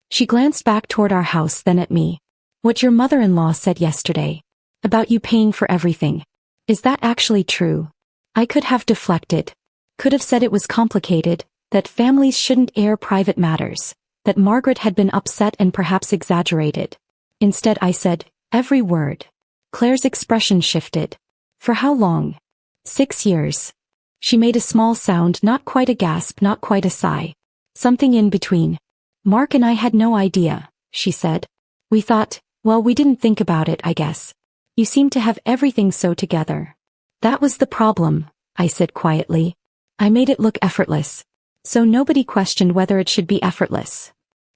She glanced back toward our house, then at me. "What your mother-in-law said yesterday. About you paying for everything. Is that actually true?" I could have deflected. Could have said it was complicated, that families shouldn't air private matters, that Margaret had been upset and perhaps exaggerated. Instead I said, every word. Claire's expression shifted. "For how long?" 6 years. She made a small sound, not quite a gasp, not quite a sigh. Something in between. "Mark and I had no idea," she said. "We thought, well, we didn't think about it, I guess. You seem to have everything so together." "That was the problem," I said quietly. "I made it look effortless. So nobody questioned whether it should be effortless."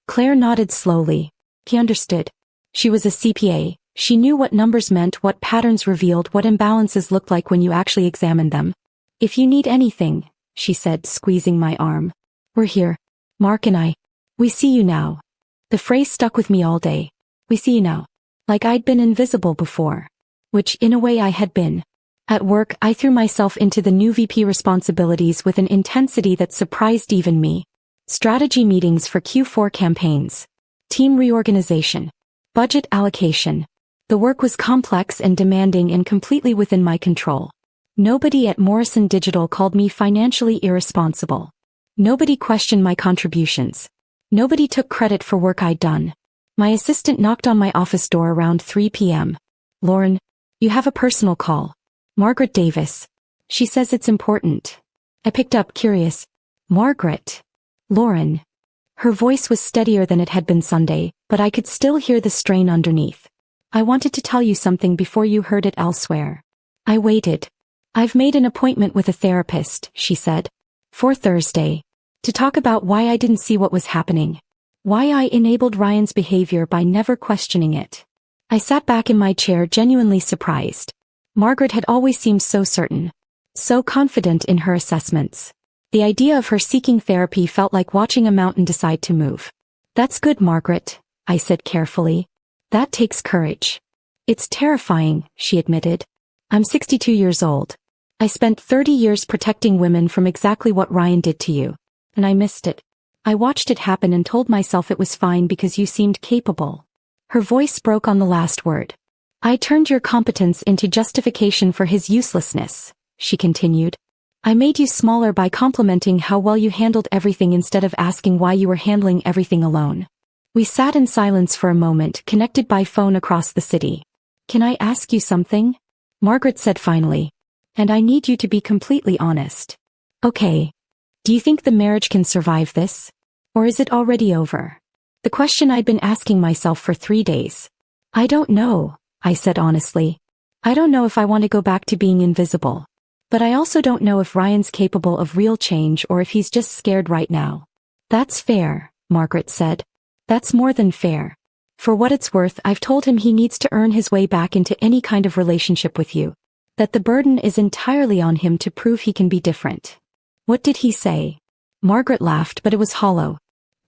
Claire nodded slowly. He understood. She was a CPA. She knew what numbers meant, what patterns revealed, what imbalances looked like when you actually examined them. "If you need anything," she said, squeezing my arm. "We're here. Mark and I. We see you now." The phrase stuck with me all day. We see you now. Like I'd been invisible before. Which, in a way, I had been. At work, I threw myself into the new VP responsibilities with an intensity that surprised even me. Strategy meetings for Q4 campaigns. Team reorganization. Budget allocation. The work was complex and demanding and completely within my control. Nobody at Morrison Digital called me financially irresponsible. Nobody questioned my contributions. Nobody took credit for work I'd done. My assistant knocked on my office door around 3 p.m. "Lauren, you have a personal call. Margaret Davis. She says it's important." I picked up, curious. "Margaret." "Lauren." Her voice was steadier than it had been Sunday, but I could still hear the strain underneath. "I wanted to tell you something before you heard it elsewhere." I waited. "I've made an appointment with a therapist," she said. "For Thursday. To talk about why I didn't see what was happening. Why I enabled Ryan's behavior by never questioning it. I sat back in my chair genuinely surprised. Margaret had always seemed so certain. So confident in her assessments. The idea of her seeking therapy felt like watching a mountain decide to move. "That's good, Margaret," I said carefully. "That takes courage." "It's terrifying," she admitted. "I'm 62 years old. I spent 30 years protecting women from exactly what Ryan did to you. And I missed it. I watched it happen and told myself it was fine because you seemed capable." Her voice broke on the last word. "I turned your competence into justification for his uselessness," she continued. "I made you smaller by complimenting how well you handled everything instead of asking why you were handling everything alone." We sat in silence for a moment, connected by phone across the city. "Can I ask you something?" Margaret said finally. "And I need you to be completely honest." "Okay. Do you think the marriage can survive this? Or is it already over?" The question I'd been asking myself for 3 days. "I don't know," I said honestly. "I don't know if I want to go back to being invisible. But I also don't know if Ryan's capable of real change or if he's just scared right now." "That's fair," Margaret said. "That's more than fair. For what it's worth, I've told him he needs to earn his way back into any kind of relationship with you. That the burden is entirely on him to prove he can be different." "What did he say?" Margaret laughed, but it was hollow.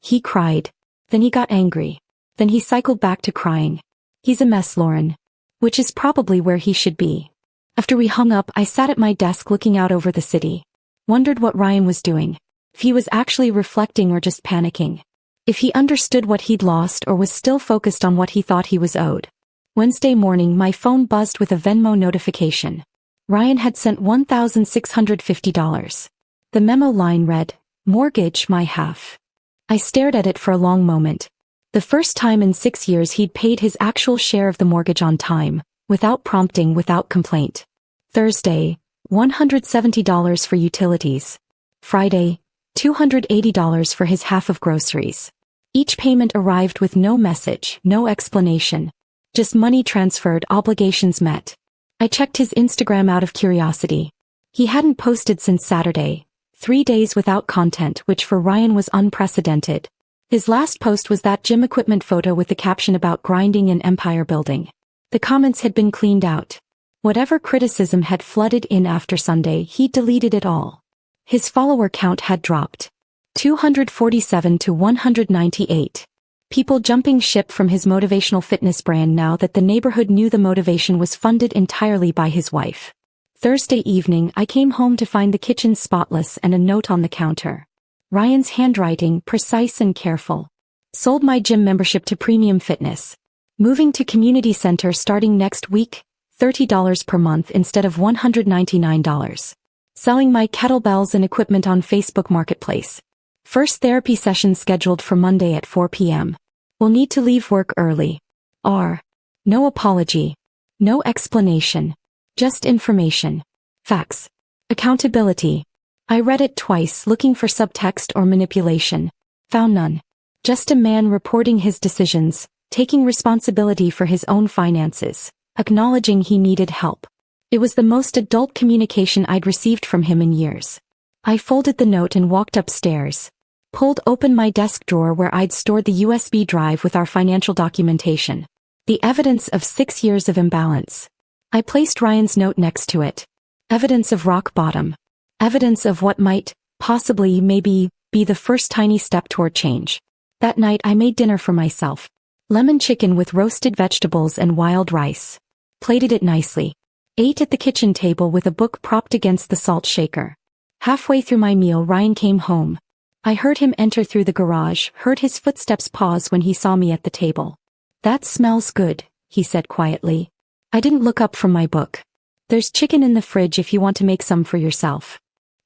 "He cried. Then he got angry. Then he cycled back to crying. He's a mess, Lauren. Which is probably where he should be." After we hung up, I sat at my desk looking out over the city. Wondered what Ryan was doing. If he was actually reflecting or just panicking. If he understood what he'd lost or was still focused on what he thought he was owed. Wednesday morning, my phone buzzed with a Venmo notification. Ryan had sent $1,650. The memo line read, "Mortgage my half." I stared at it for a long moment. The first time in 6 years he'd paid his actual share of the mortgage on time, without prompting, without complaint. Thursday, $170 for utilities. Friday, $280 for his half of groceries. Each payment arrived with no message, no explanation. Just money transferred, obligations met. I checked his Instagram out of curiosity. He hadn't posted since Saturday. 3 days without content, which for Ryan was unprecedented. His last post was that gym equipment photo with the caption about grinding and empire building. The comments had been cleaned out. Whatever criticism had flooded in after Sunday, he deleted it all. His follower count had dropped. 247 to 198. People jumping ship from his motivational fitness brand now that the neighborhood knew the motivation was funded entirely by his wife. Thursday evening, I came home to find the kitchen spotless and a note on the counter. Ryan's handwriting, precise and careful. "Sold my gym membership to Premium Fitness. Moving to community center starting next week, $30 per month instead of $199. Selling my kettlebells and equipment on Facebook Marketplace. First therapy session scheduled for Monday at 4 p.m. Will need to leave work early. R. No apology. No explanation. Just information. Facts. Accountability." I read it twice, looking for subtext or manipulation. Found none. Just a man reporting his decisions, taking responsibility for his own finances, acknowledging he needed help. It was the most adult communication I'd received from him in years. I folded the note and walked upstairs. Pulled open my desk drawer where I'd stored the USB drive with our financial documentation. The evidence of 6 years of imbalance. I placed Ryan's note next to it. Evidence of rock bottom. Evidence of what might, possibly, maybe, be the first tiny step toward change. That night I made dinner for myself. Lemon chicken with roasted vegetables and wild rice. Plated it nicely. Ate at the kitchen table with a book propped against the salt shaker. Halfway through my meal, Ryan came home. I heard him enter through the garage, heard his footsteps pause when he saw me at the table. "That smells good," he said quietly. I didn't look up from my book. "There's chicken in the fridge if you want to make some for yourself."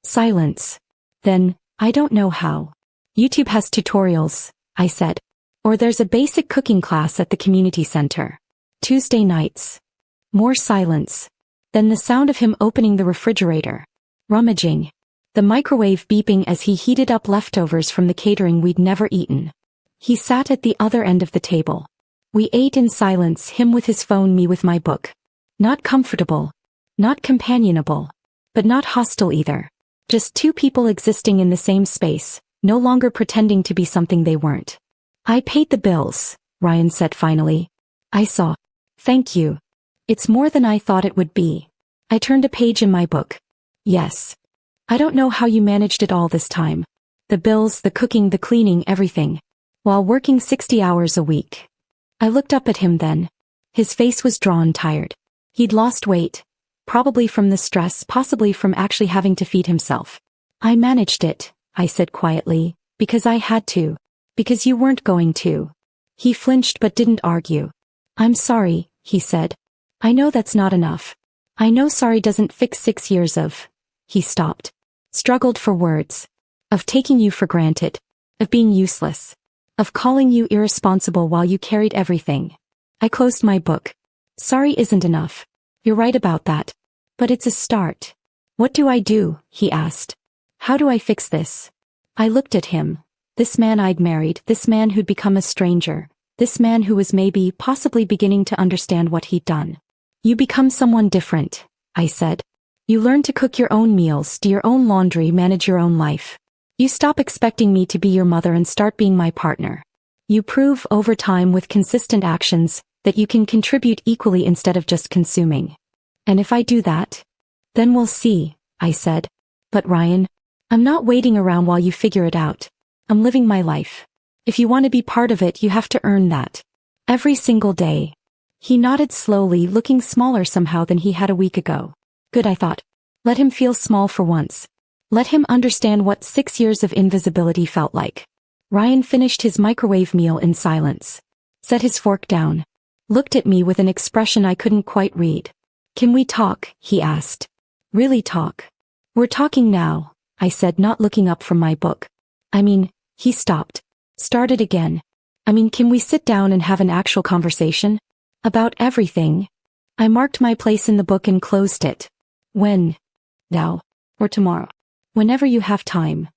Silence. Then, "I don't know how." "YouTube has tutorials," I said. "Or there's a basic cooking class at the community center. Tuesday nights." More silence. Then the sound of him opening the refrigerator. Rummaging. The microwave beeping as he heated up leftovers from the catering we'd never eaten. He sat at the other end of the table. We ate in silence, him with his phone, me with my book. Not comfortable. Not companionable. But not hostile either. Just two people existing in the same space, no longer pretending to be something they weren't. I paid the bills, Ryan said finally. I saw. Thank you. It's more than I thought it would be. I turned a page in my book. Yes. I don't know how you managed it all this time. The bills, the cooking, the cleaning, everything. While working 60 hours a week. I looked up at him then. His face was drawn, tired. He'd lost weight. Probably from the stress, possibly from actually having to feed himself. I managed it, I said quietly, because I had to. Because you weren't going to. He flinched but didn't argue. I'm sorry, he said. I know that's not enough. I know sorry doesn't fix 6 years of. He stopped. Struggled for words. Of taking you for granted. Of being useless. Of calling you irresponsible while you carried everything. I closed my book. Sorry isn't enough. You're right about that. But it's a start. What do I do? He asked. How do I fix this? I looked at him. This man I'd married, this man who'd become a stranger. This man who was maybe, possibly beginning to understand what he'd done. You become someone different, I said. You learn to cook your own meals, do your own laundry, manage your own life. You stop expecting me to be your mother and start being my partner. You prove over time with consistent actions that you can contribute equally instead of just consuming. And if I do that, then we'll see, I said. But Ryan, I'm not waiting around while you figure it out. I'm living my life. If you want to be part of it, you have to earn that. Every single day. He nodded slowly, looking smaller somehow than he had a week ago. Good, I thought. Let him feel small for once. Let him understand what 6 years of invisibility felt like. Ryan finished his microwave meal in silence. Set his fork down. Looked at me with an expression I couldn't quite read. Can we talk? He asked. Really talk? We're talking now, I said, not looking up from my book. He stopped. Started again. Can we sit down and have an actual conversation? About everything? I marked my place in the book and closed it. When? Now. Or tomorrow. Whenever you have time.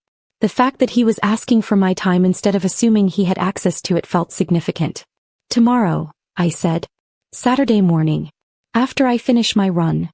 The fact that he was asking for my time instead of assuming he had access to it felt significant. Tomorrow, I said. Saturday morning. After I finish my run.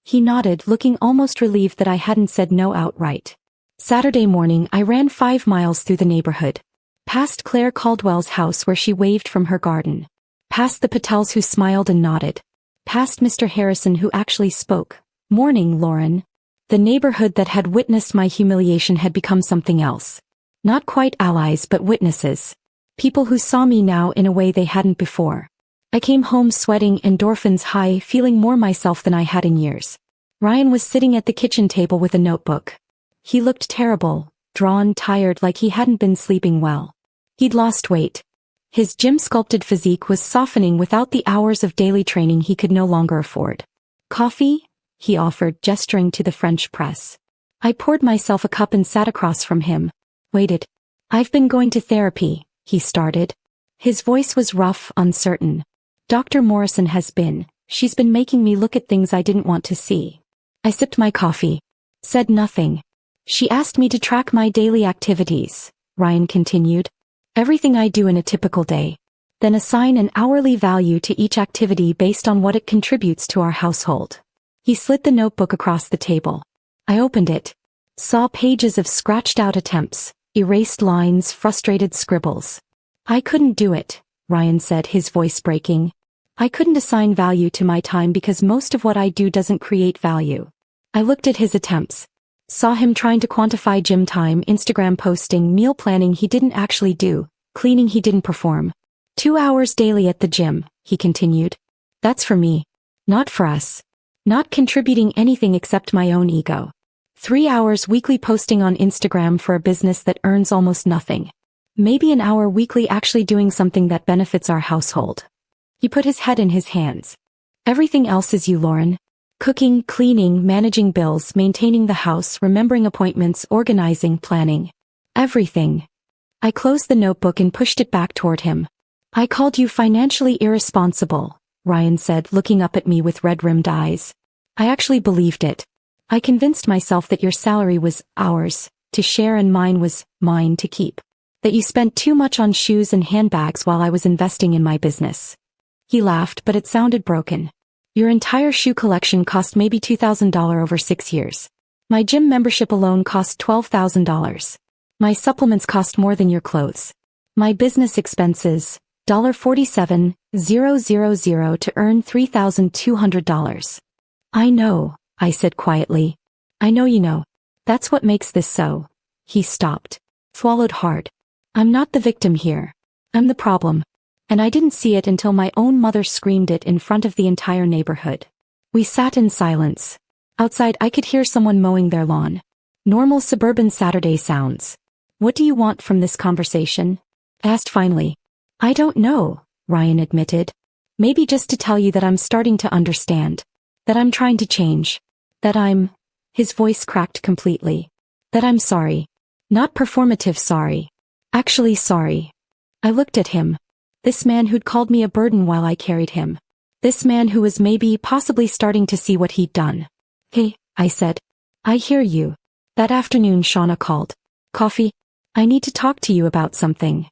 He nodded, looking almost relieved that I hadn't said no outright. Saturday morning I ran 5 miles through the neighborhood. Past Claire Caldwell's house where she waved from her garden. Past the Patels who smiled and nodded. Past Mr. Harrison who actually spoke. Morning, Lauren. The neighborhood that had witnessed my humiliation had become something else. Not quite allies but witnesses. People who saw me now in a way they hadn't before. I came home sweating, endorphins high, feeling more myself than I had in years. Ryan was sitting at the kitchen table with a notebook. He looked terrible, drawn, tired, like he hadn't been sleeping well. He'd lost weight. His gym-sculpted physique was softening without the hours of daily training he could no longer afford. Coffee? He offered, gesturing to the French press. I poured myself a cup and sat across from him. Waited. I've been going to therapy, he started. His voice was rough, uncertain. Dr. Morrison has been. She's been making me look at things I didn't want to see. I sipped my coffee. Said nothing. She asked me to track my daily activities, Ryan continued. Everything I do in a typical day. Then assign an hourly value to each activity based on what it contributes to our household. He slid the notebook across the table. I opened it. Saw pages of scratched out attempts, erased lines, frustrated scribbles. I couldn't do it, Ryan said, his voice breaking. I couldn't assign value to my time because most of what I do doesn't create value. I looked at his attempts. Saw him trying to quantify gym time, Instagram posting, meal planning he didn't actually do, cleaning he didn't perform. 2 hours daily at the gym, he continued. That's for me. Not for us. Not contributing anything except my own ego. 3 hours weekly posting on Instagram for a business that earns almost nothing. Maybe an hour weekly actually doing something that benefits our household. He put his head in his hands. Everything else is you, Lauren. Cooking, cleaning, managing bills, maintaining the house, remembering appointments, organizing, planning. Everything. I closed the notebook and pushed it back toward him. I called you financially irresponsible, Ryan said, looking up at me with red-rimmed eyes. I actually believed it. I convinced myself that your salary was ours to share and mine was mine to keep. That you spent too much on shoes and handbags while I was investing in my business. He laughed, but it sounded broken. Your entire shoe collection cost maybe $2,000 over 6 years. My gym membership alone cost $12,000. My supplements cost more than your clothes. My business expenses, $47,000 to earn $3,200. I know, I said quietly. I know you know. That's what makes this so. He stopped. Swallowed hard. I'm not the victim here. I'm the problem. And I didn't see it until my own mother screamed it in front of the entire neighborhood. We sat in silence. Outside I could hear someone mowing their lawn. Normal suburban Saturday sounds. What do you want from this conversation? I asked finally. I don't know, Ryan admitted. Maybe just to tell you that I'm starting to understand. That I'm trying to change. His voice cracked completely. That I'm sorry. Not performative sorry. Actually sorry. I looked at him. This man who'd called me a burden while I carried him. This man who was possibly starting to see what he'd done. Hey, I said. I hear you. That afternoon Shauna called. Coffee? I need to talk to you about something.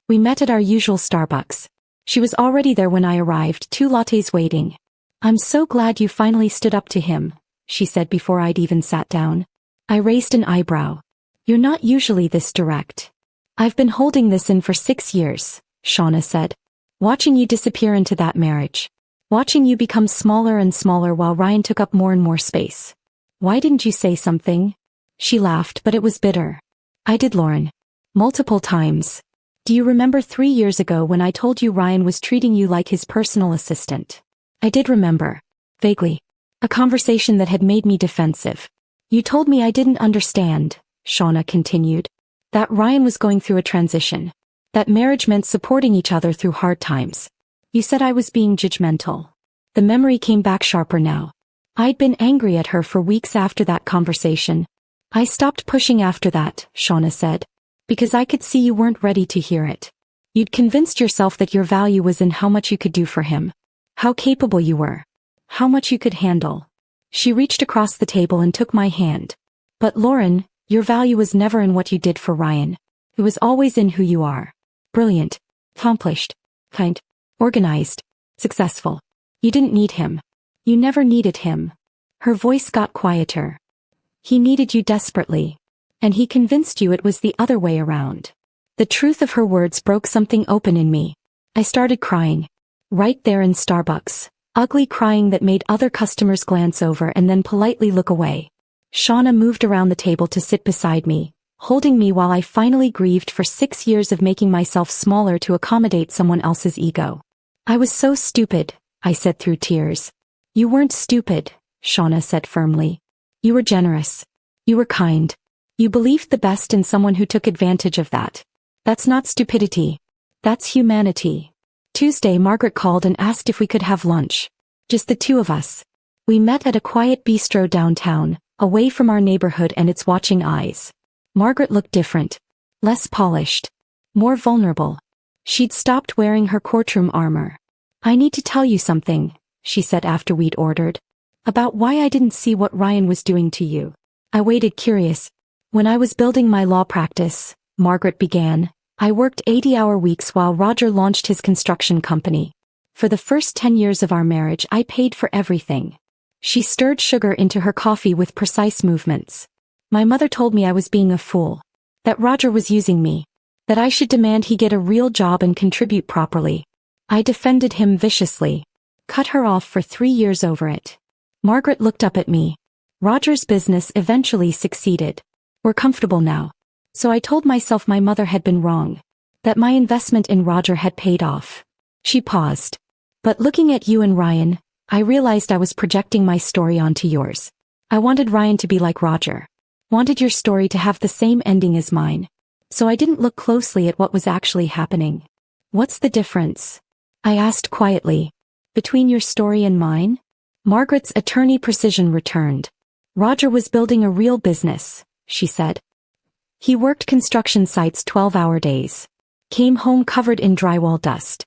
We met at our usual Starbucks. She was already there when I arrived, 2 lattes waiting. I'm so glad you finally stood up to him, she said before I'd even sat down. I raised an eyebrow. You're not usually this direct. I've been holding this in for 6 years, Shauna said. Watching you disappear into that marriage. Watching you become smaller and smaller while Ryan took up more and more space. Why didn't you say something? She laughed, but it was bitter. I did, Lauren. Multiple times. Do you remember 3 years ago when I told you Ryan was treating you like his personal assistant? I did remember. Vaguely. A conversation that had made me defensive. You told me I didn't understand, Shauna continued. That Ryan was going through a transition. That marriage meant supporting each other through hard times. You said I was being judgmental. The memory came back sharper now. I'd been angry at her for weeks after that conversation. I stopped pushing after that, Shauna said. Because I could see you weren't ready to hear it. You'd convinced yourself that your value was in how much you could do for him. How capable you were. How much you could handle. She reached across the table and took my hand. But Lauren, your value was never in what you did for Ryan. It was always in who you are. Brilliant. Accomplished. Kind. Organized. Successful. You didn't need him. You never needed him. Her voice got quieter. He needed you desperately. And he convinced you it was the other way around. The truth of her words broke something open in me. I started crying. Right there in Starbucks. Ugly crying that made other customers glance over and then politely look away. Shauna moved around the table to sit beside me, holding me while I finally grieved for 6 years of making myself smaller to accommodate someone else's ego. I was so stupid, I said through tears. You weren't stupid, Shauna said firmly. You were generous. You were kind. You believed the best in someone who took advantage of that. That's not stupidity. That's humanity. Tuesday Margaret called and asked if we could have lunch. Just the 2 of us. We met at a quiet bistro downtown, away from our neighborhood and its watching eyes. Margaret looked different. Less polished. More vulnerable. She'd stopped wearing her courtroom armor. I need to tell you something, she said after we'd ordered. About why I didn't see what Ryan was doing to you. I waited curious. When I was building my law practice, Margaret began, I worked 80-hour weeks while Roger launched his construction company. For the first 10 years of our marriage I paid for everything. She stirred sugar into her coffee with precise movements. My mother told me I was being a fool. That Roger was using me. That I should demand he get a real job and contribute properly. I defended him viciously. Cut her off for 3 years over it. Margaret looked up at me. Roger's business eventually succeeded. We're comfortable now. So I told myself my mother had been wrong. That my investment in Roger had paid off. She paused. But looking at you and Ryan, I realized I was projecting my story onto yours. I wanted Ryan to be like Roger. Wanted your story to have the same ending as mine. So I didn't look closely at what was actually happening. What's the difference? I asked quietly. Between your story and mine? Margaret's attorney precision returned. Roger was building a real business, she said. He worked construction sites 12-hour days. Came home covered in drywall dust.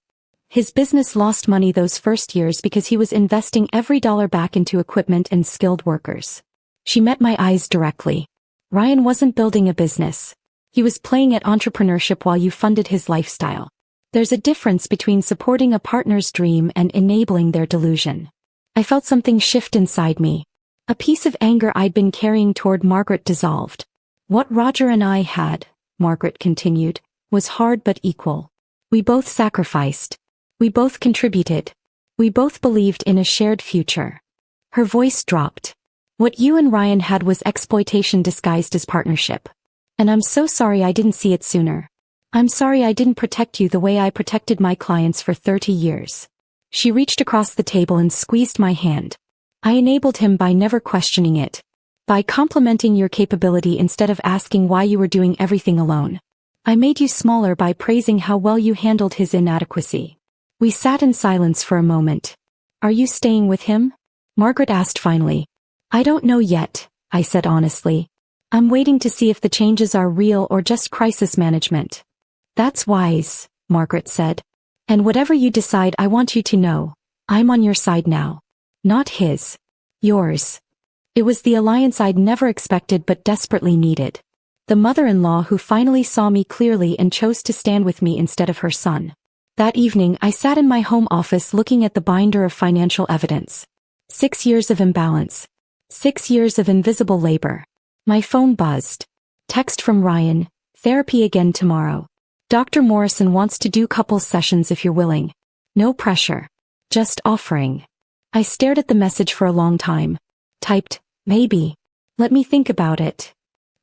His business lost money those first years because he was investing every dollar back into equipment and skilled workers. She met my eyes directly. Ryan wasn't building a business. He was playing at entrepreneurship while you funded his lifestyle. There's a difference between supporting a partner's dream and enabling their delusion. I felt something shift inside me. A piece of anger I'd been carrying toward Margaret dissolved. What Roger and I had, Margaret continued, was hard but equal. We both sacrificed. We both contributed. We both believed in a shared future. Her voice dropped. What you and Ryan had was exploitation disguised as partnership. And I'm so sorry I didn't see it sooner. I'm sorry I didn't protect you the way I protected my clients for 30 years. She reached across the table and squeezed my hand. I enabled him by never questioning it. By complimenting your capability instead of asking why you were doing everything alone. I made you smaller by praising how well you handled his inadequacy. We sat in silence for a moment. Are you staying with him? Margaret asked finally. I don't know yet, I said honestly. I'm waiting to see if the changes are real or just crisis management. That's wise, Margaret said. And whatever you decide, I want you to know, I'm on your side now. Not his. Yours. It was the alliance I'd never expected but desperately needed. The mother-in-law who finally saw me clearly and chose to stand with me instead of her son. That evening I sat in my home office looking at the binder of financial evidence. 6 years of imbalance. 6 years of invisible labor. My phone buzzed. Text from Ryan, therapy again tomorrow. Dr. Morrison wants to do couples sessions if you're willing. No pressure. Just offering. I stared at the message for a long time. Typed, maybe. Let me think about it.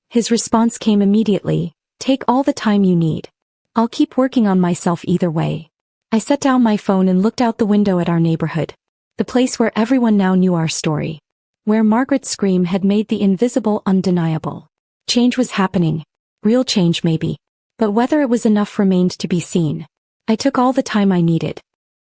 His response came immediately, take all the time you need. I'll keep working on myself either way. I set down my phone and looked out the window at our neighborhood. The place where everyone now knew our story. Where Margaret's scream had made the invisible undeniable. Change was happening. Real change maybe. But whether it was enough remained to be seen. I took all the time I needed.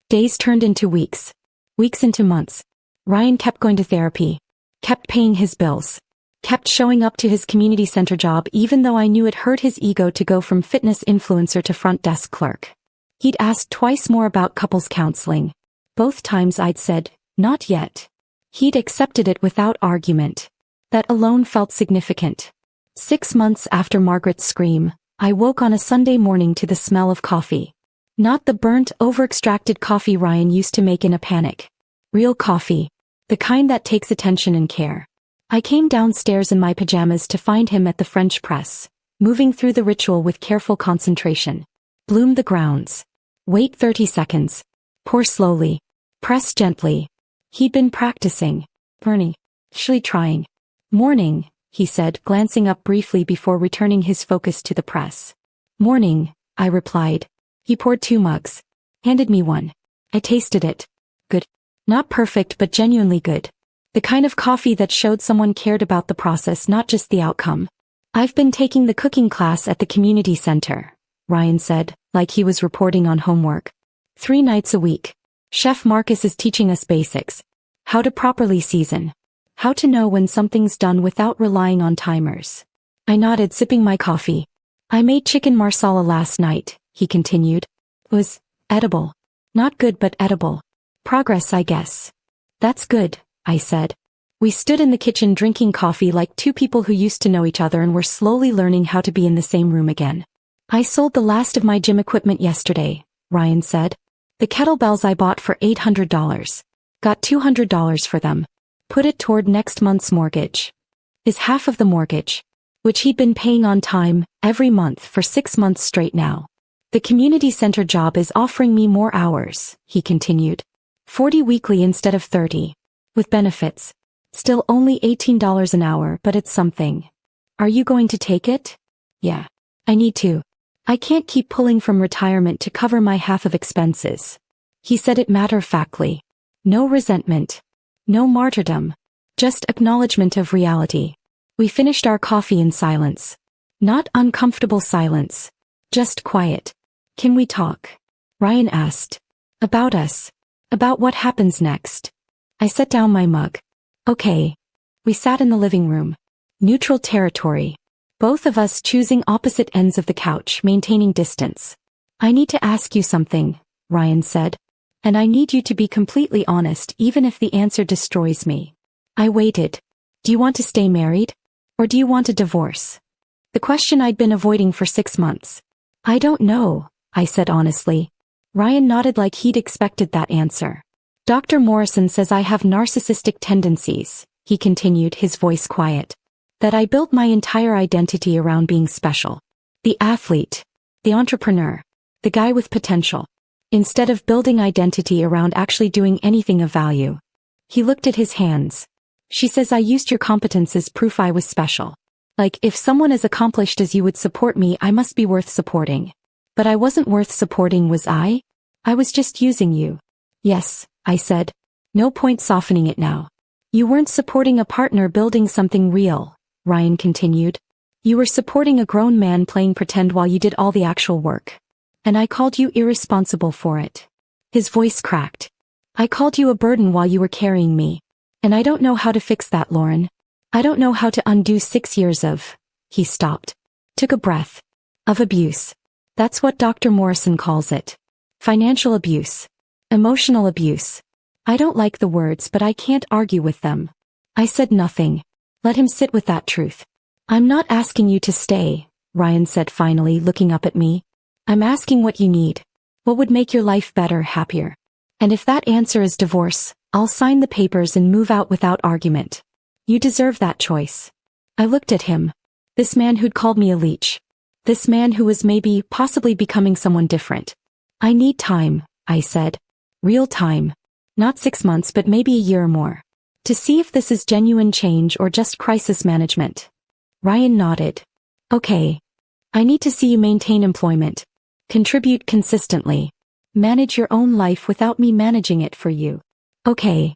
Days turned into weeks. Weeks into months. Ryan kept going to therapy. Kept paying his bills. Kept showing up to his community center job even though I knew it hurt his ego to go from fitness influencer to front desk clerk. He'd asked twice more about couples counseling. Both times I'd said, not yet. He'd accepted it without argument. That alone felt significant. 6 months after Margaret's scream, I woke on a Sunday morning to the smell of coffee. Not the burnt, over-extracted coffee Ryan used to make in a panic. Real coffee. The kind that takes attention and care. I came downstairs in my pajamas to find him at the French press, moving through the ritual with careful concentration. Bloom the grounds. Wait 30 seconds. Pour slowly. Press gently. He'd been practicing. Bernie. Trying. Morning, he said, glancing up briefly before returning his focus to the press. Morning, I replied. He poured 2 mugs. Handed me one. I tasted it. Good. Not perfect but genuinely good. The kind of coffee that showed someone cared about the process, not just the outcome. I've been taking the cooking class at the community center, Ryan said, like he was reporting on homework. 3 nights a week. Chef Marcus is teaching us basics. How to properly season. How to know when something's done without relying on timers. I nodded, sipping my coffee. I made chicken marsala last night, he continued. It was edible. Not good but edible. Progress, I guess. That's good, I said. We stood in the kitchen drinking coffee like 2 people who used to know each other and were slowly learning how to be in the same room again. I sold the last of my gym equipment yesterday, Ryan said. The kettlebells I bought for $800. Got $200 for them. Put it toward next month's mortgage. Is half of the mortgage. Which he'd been paying on time, every month for 6 months straight now. The community center job is offering me more hours, he continued. 40 weekly instead of 30. With benefits. Still only $18 an hour, but it's something. Are you going to take it? Yeah. I need to. I can't keep pulling from retirement to cover my half of expenses. He said it matter-of-factly. No resentment. No martyrdom. Just acknowledgement of reality. We finished our coffee in silence. Not uncomfortable silence. Just quiet. Can we talk? Ryan asked. About us. About what happens next. I set down my mug. Okay. We sat in the living room. Neutral territory. Both of us choosing opposite ends of the couch, maintaining distance. I need to ask you something, Ryan said. And I need you to be completely honest even if the answer destroys me. I waited. Do you want to stay married? Or do you want a divorce? The question I'd been avoiding for 6 months. I don't know, I said honestly. Ryan nodded like he'd expected that answer. Dr. Morrison says I have narcissistic tendencies, he continued, his voice quiet. That I built my entire identity around being special. The athlete. The entrepreneur. The guy with potential. Instead of building identity around actually doing anything of value. He looked at his hands. She says I used your competence as proof I was special. Like, if someone as accomplished as you would support me, I must be worth supporting. But I wasn't worth supporting, was I? I was just using you. Yes, I said. No point softening it now. You weren't supporting a partner building something real, Ryan continued. You were supporting a grown man playing pretend while you did all the actual work. And I called you irresponsible for it. His voice cracked. I called you a burden while you were carrying me. And I don't know how to fix that, Lauren. I don't know how to undo 6 years of... He stopped. Took a breath. Of abuse. That's what Dr. Morrison calls it. Financial abuse. Emotional abuse. I don't like the words, but I can't argue with them. I said nothing. Let him sit with that truth. I'm not asking you to stay, Ryan said finally, looking up at me. I'm asking what you need. What would make your life better, happier? And if that answer is divorce, I'll sign the papers and move out without argument. You deserve that choice. I looked at him. This man who'd called me a leech. This man who was maybe, possibly becoming someone different. I need time, I said. Real time. Not 6 months, but maybe a year or more. To see if this is genuine change or just crisis management. Ryan nodded. Okay. I need to see you maintain employment. Contribute consistently. Manage your own life without me managing it for you. Okay.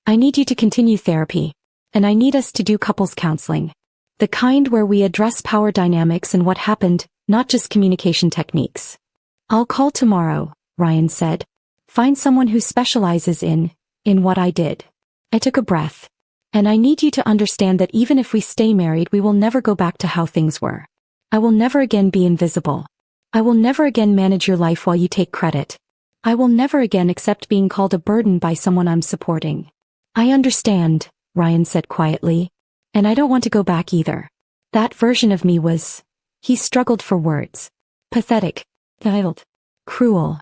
I need you to continue therapy. And I need us to do couples counseling. The kind where we address power dynamics and what happened, not just communication techniques. I'll call tomorrow, Ryan said. Find someone who specializes in what I did. I took a breath. And I need you to understand that even if we stay married, we will never go back to how things were. I will never again be invisible. I will never again manage your life while you take credit. I will never again accept being called a burden by someone I'm supporting. I understand, Ryan said quietly. And I don't want to go back either. That version of me was... He struggled for words. Pathetic. Titled. Cruel.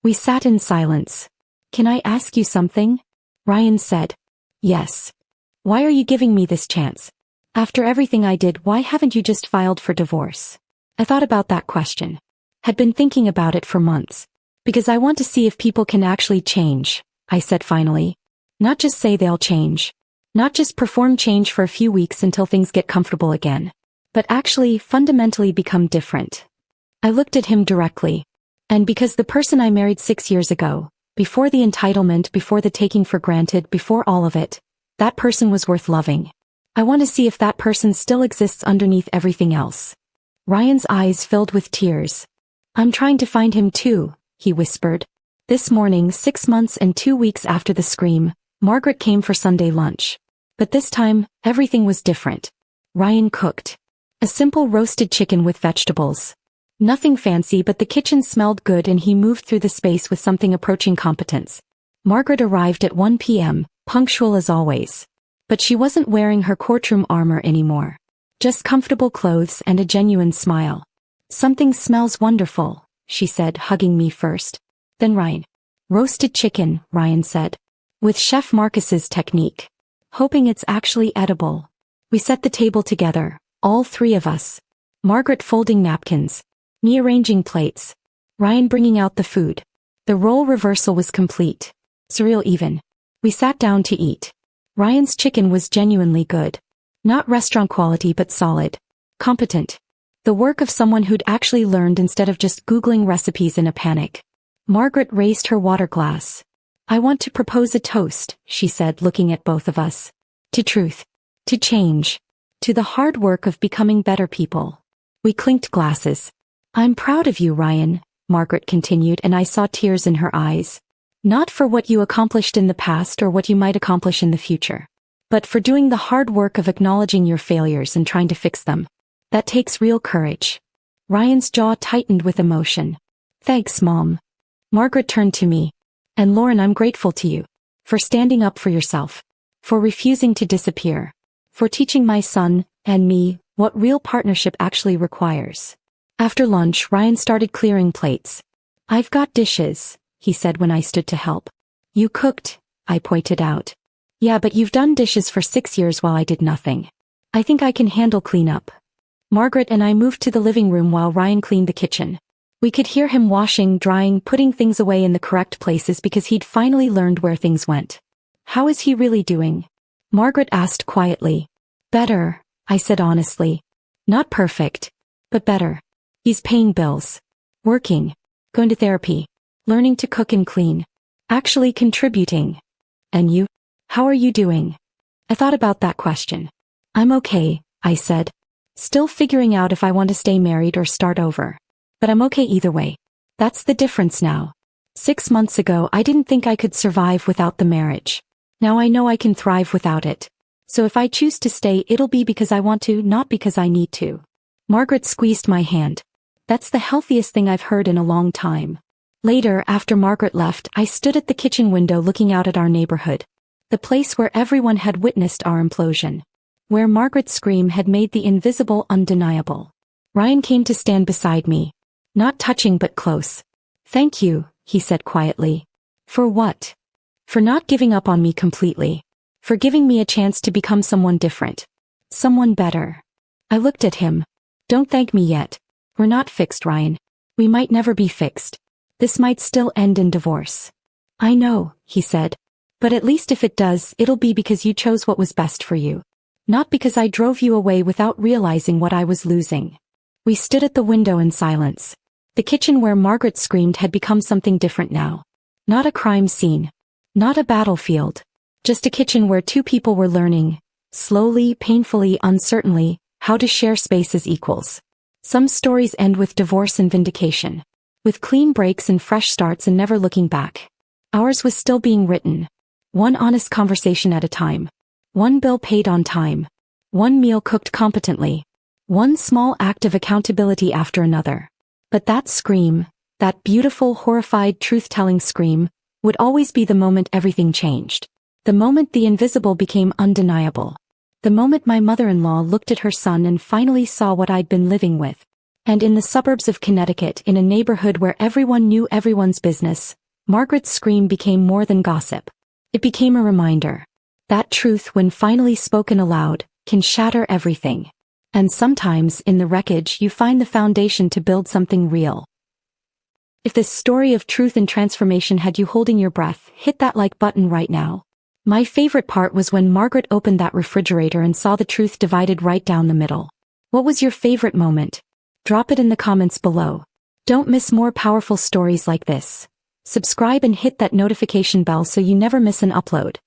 We sat in silence. Can I ask you something? Ryan said. Yes. Why are you giving me this chance? After everything I did, why haven't you just filed for divorce? I thought about that question. Had been thinking about it for months. Because I want to see if people can actually change, I said finally. Not just say they'll change. Not just perform change for a few weeks until things get comfortable again. But actually fundamentally become different. I looked at him directly. And because the person I married 6 years ago, before the entitlement, before the taking for granted, before all of it, that person was worth loving. I want to see if that person still exists underneath everything else. Ryan's eyes filled with tears. I'm trying to find him too, he whispered. This morning, 6 months and 2 weeks after the scream, Margaret came for Sunday lunch. But this time, everything was different. Ryan cooked. A simple roasted chicken with vegetables. Nothing fancy, but the kitchen smelled good and he moved through the space with something approaching competence. Margaret arrived at 1 p.m., punctual as always. But she wasn't wearing her courtroom armor anymore. Just comfortable clothes and a genuine smile. Something smells wonderful, she said, hugging me first. Then Ryan. Roasted chicken, Ryan said. With Chef Marcus's technique. Hoping it's actually edible. We set the table together, all three of us. Margaret folding napkins. Me arranging plates. Ryan bringing out the food. The role reversal was complete. Surreal even. We sat down to eat. Ryan's chicken was genuinely good. Not restaurant quality but solid. Competent. The work of someone who'd actually learned instead of just Googling recipes in a panic. Margaret raised her water glass. I want to propose a toast, she said, looking at both of us. To truth. To change. To the hard work of becoming better people. We clinked glasses. I'm proud of you, Ryan, Margaret continued, and I saw tears in her eyes. Not for what you accomplished in the past or what you might accomplish in the future. But for doing the hard work of acknowledging your failures and trying to fix them. That takes real courage. Ryan's jaw tightened with emotion. Thanks, Mom. Margaret turned to me. And Lauren, I'm grateful to you. For standing up for yourself. For refusing to disappear. For teaching my son, and me, what real partnership actually requires. After lunch, Ryan started clearing plates. I've got dishes, he said when I stood to help. You cooked, I pointed out. Yeah, but you've done dishes for 6 years while I did nothing. I think I can handle cleanup. Margaret and I moved to the living room while Ryan cleaned the kitchen. We could hear him washing, drying, putting things away in the correct places because he'd finally learned where things went. "How is he really doing?" Margaret asked quietly. "Better," I said honestly. "Not perfect, but better. He's paying bills, working, going to therapy, learning to cook and clean, actually contributing. And you? How are you doing?" I thought about that question. "I'm okay," I said. "Still figuring out if I want to stay married or start over. But I'm okay either way. That's the difference now. 6 months ago I didn't think I could survive without the marriage. Now I know I can thrive without it. So if I choose to stay, it'll be because I want to, not because I need to." Margaret squeezed my hand. "That's the healthiest thing I've heard in a long time." Later, after Margaret left, I stood at the kitchen window looking out at our neighborhood. The place where everyone had witnessed our implosion. Where Margaret's scream had made the invisible undeniable. Ryan came to stand beside me. Not touching but close. "Thank you," he said quietly. "For what?" "For not giving up on me completely. For giving me a chance to become someone different. Someone better." I looked at him. "Don't thank me yet. We're not fixed, Ryan. We might never be fixed. This might still end in divorce." "I know," he said. "But at least if it does, it'll be because you chose what was best for you. Not because I drove you away without realizing what I was losing." We stood at the window in silence. The kitchen where Margaret screamed had become something different now. Not a crime scene. Not a battlefield. Just a kitchen where two people were learning, slowly, painfully, uncertainly, how to share space as equals. Some stories end with divorce and vindication. With clean breaks and fresh starts and never looking back. Ours was still being written. One honest conversation at a time. One bill paid on time. One meal cooked competently. One small act of accountability after another. But that scream, that beautiful, horrified, truth-telling scream, would always be the moment everything changed. The moment the invisible became undeniable. The moment my mother-in-law looked at her son and finally saw what I'd been living with. And in the suburbs of Connecticut, in a neighborhood where everyone knew everyone's business, Margaret's scream became more than gossip. It became a reminder. That truth, when finally spoken aloud, can shatter everything. And sometimes, in the wreckage, you find the foundation to build something real. If this story of truth and transformation had you holding your breath, hit that like button right now. My favorite part was when Margaret opened that refrigerator and saw the truth divided right down the middle. What was your favorite moment? Drop it in the comments below. Don't miss more powerful stories like this. Subscribe and hit that notification bell so you never miss an upload.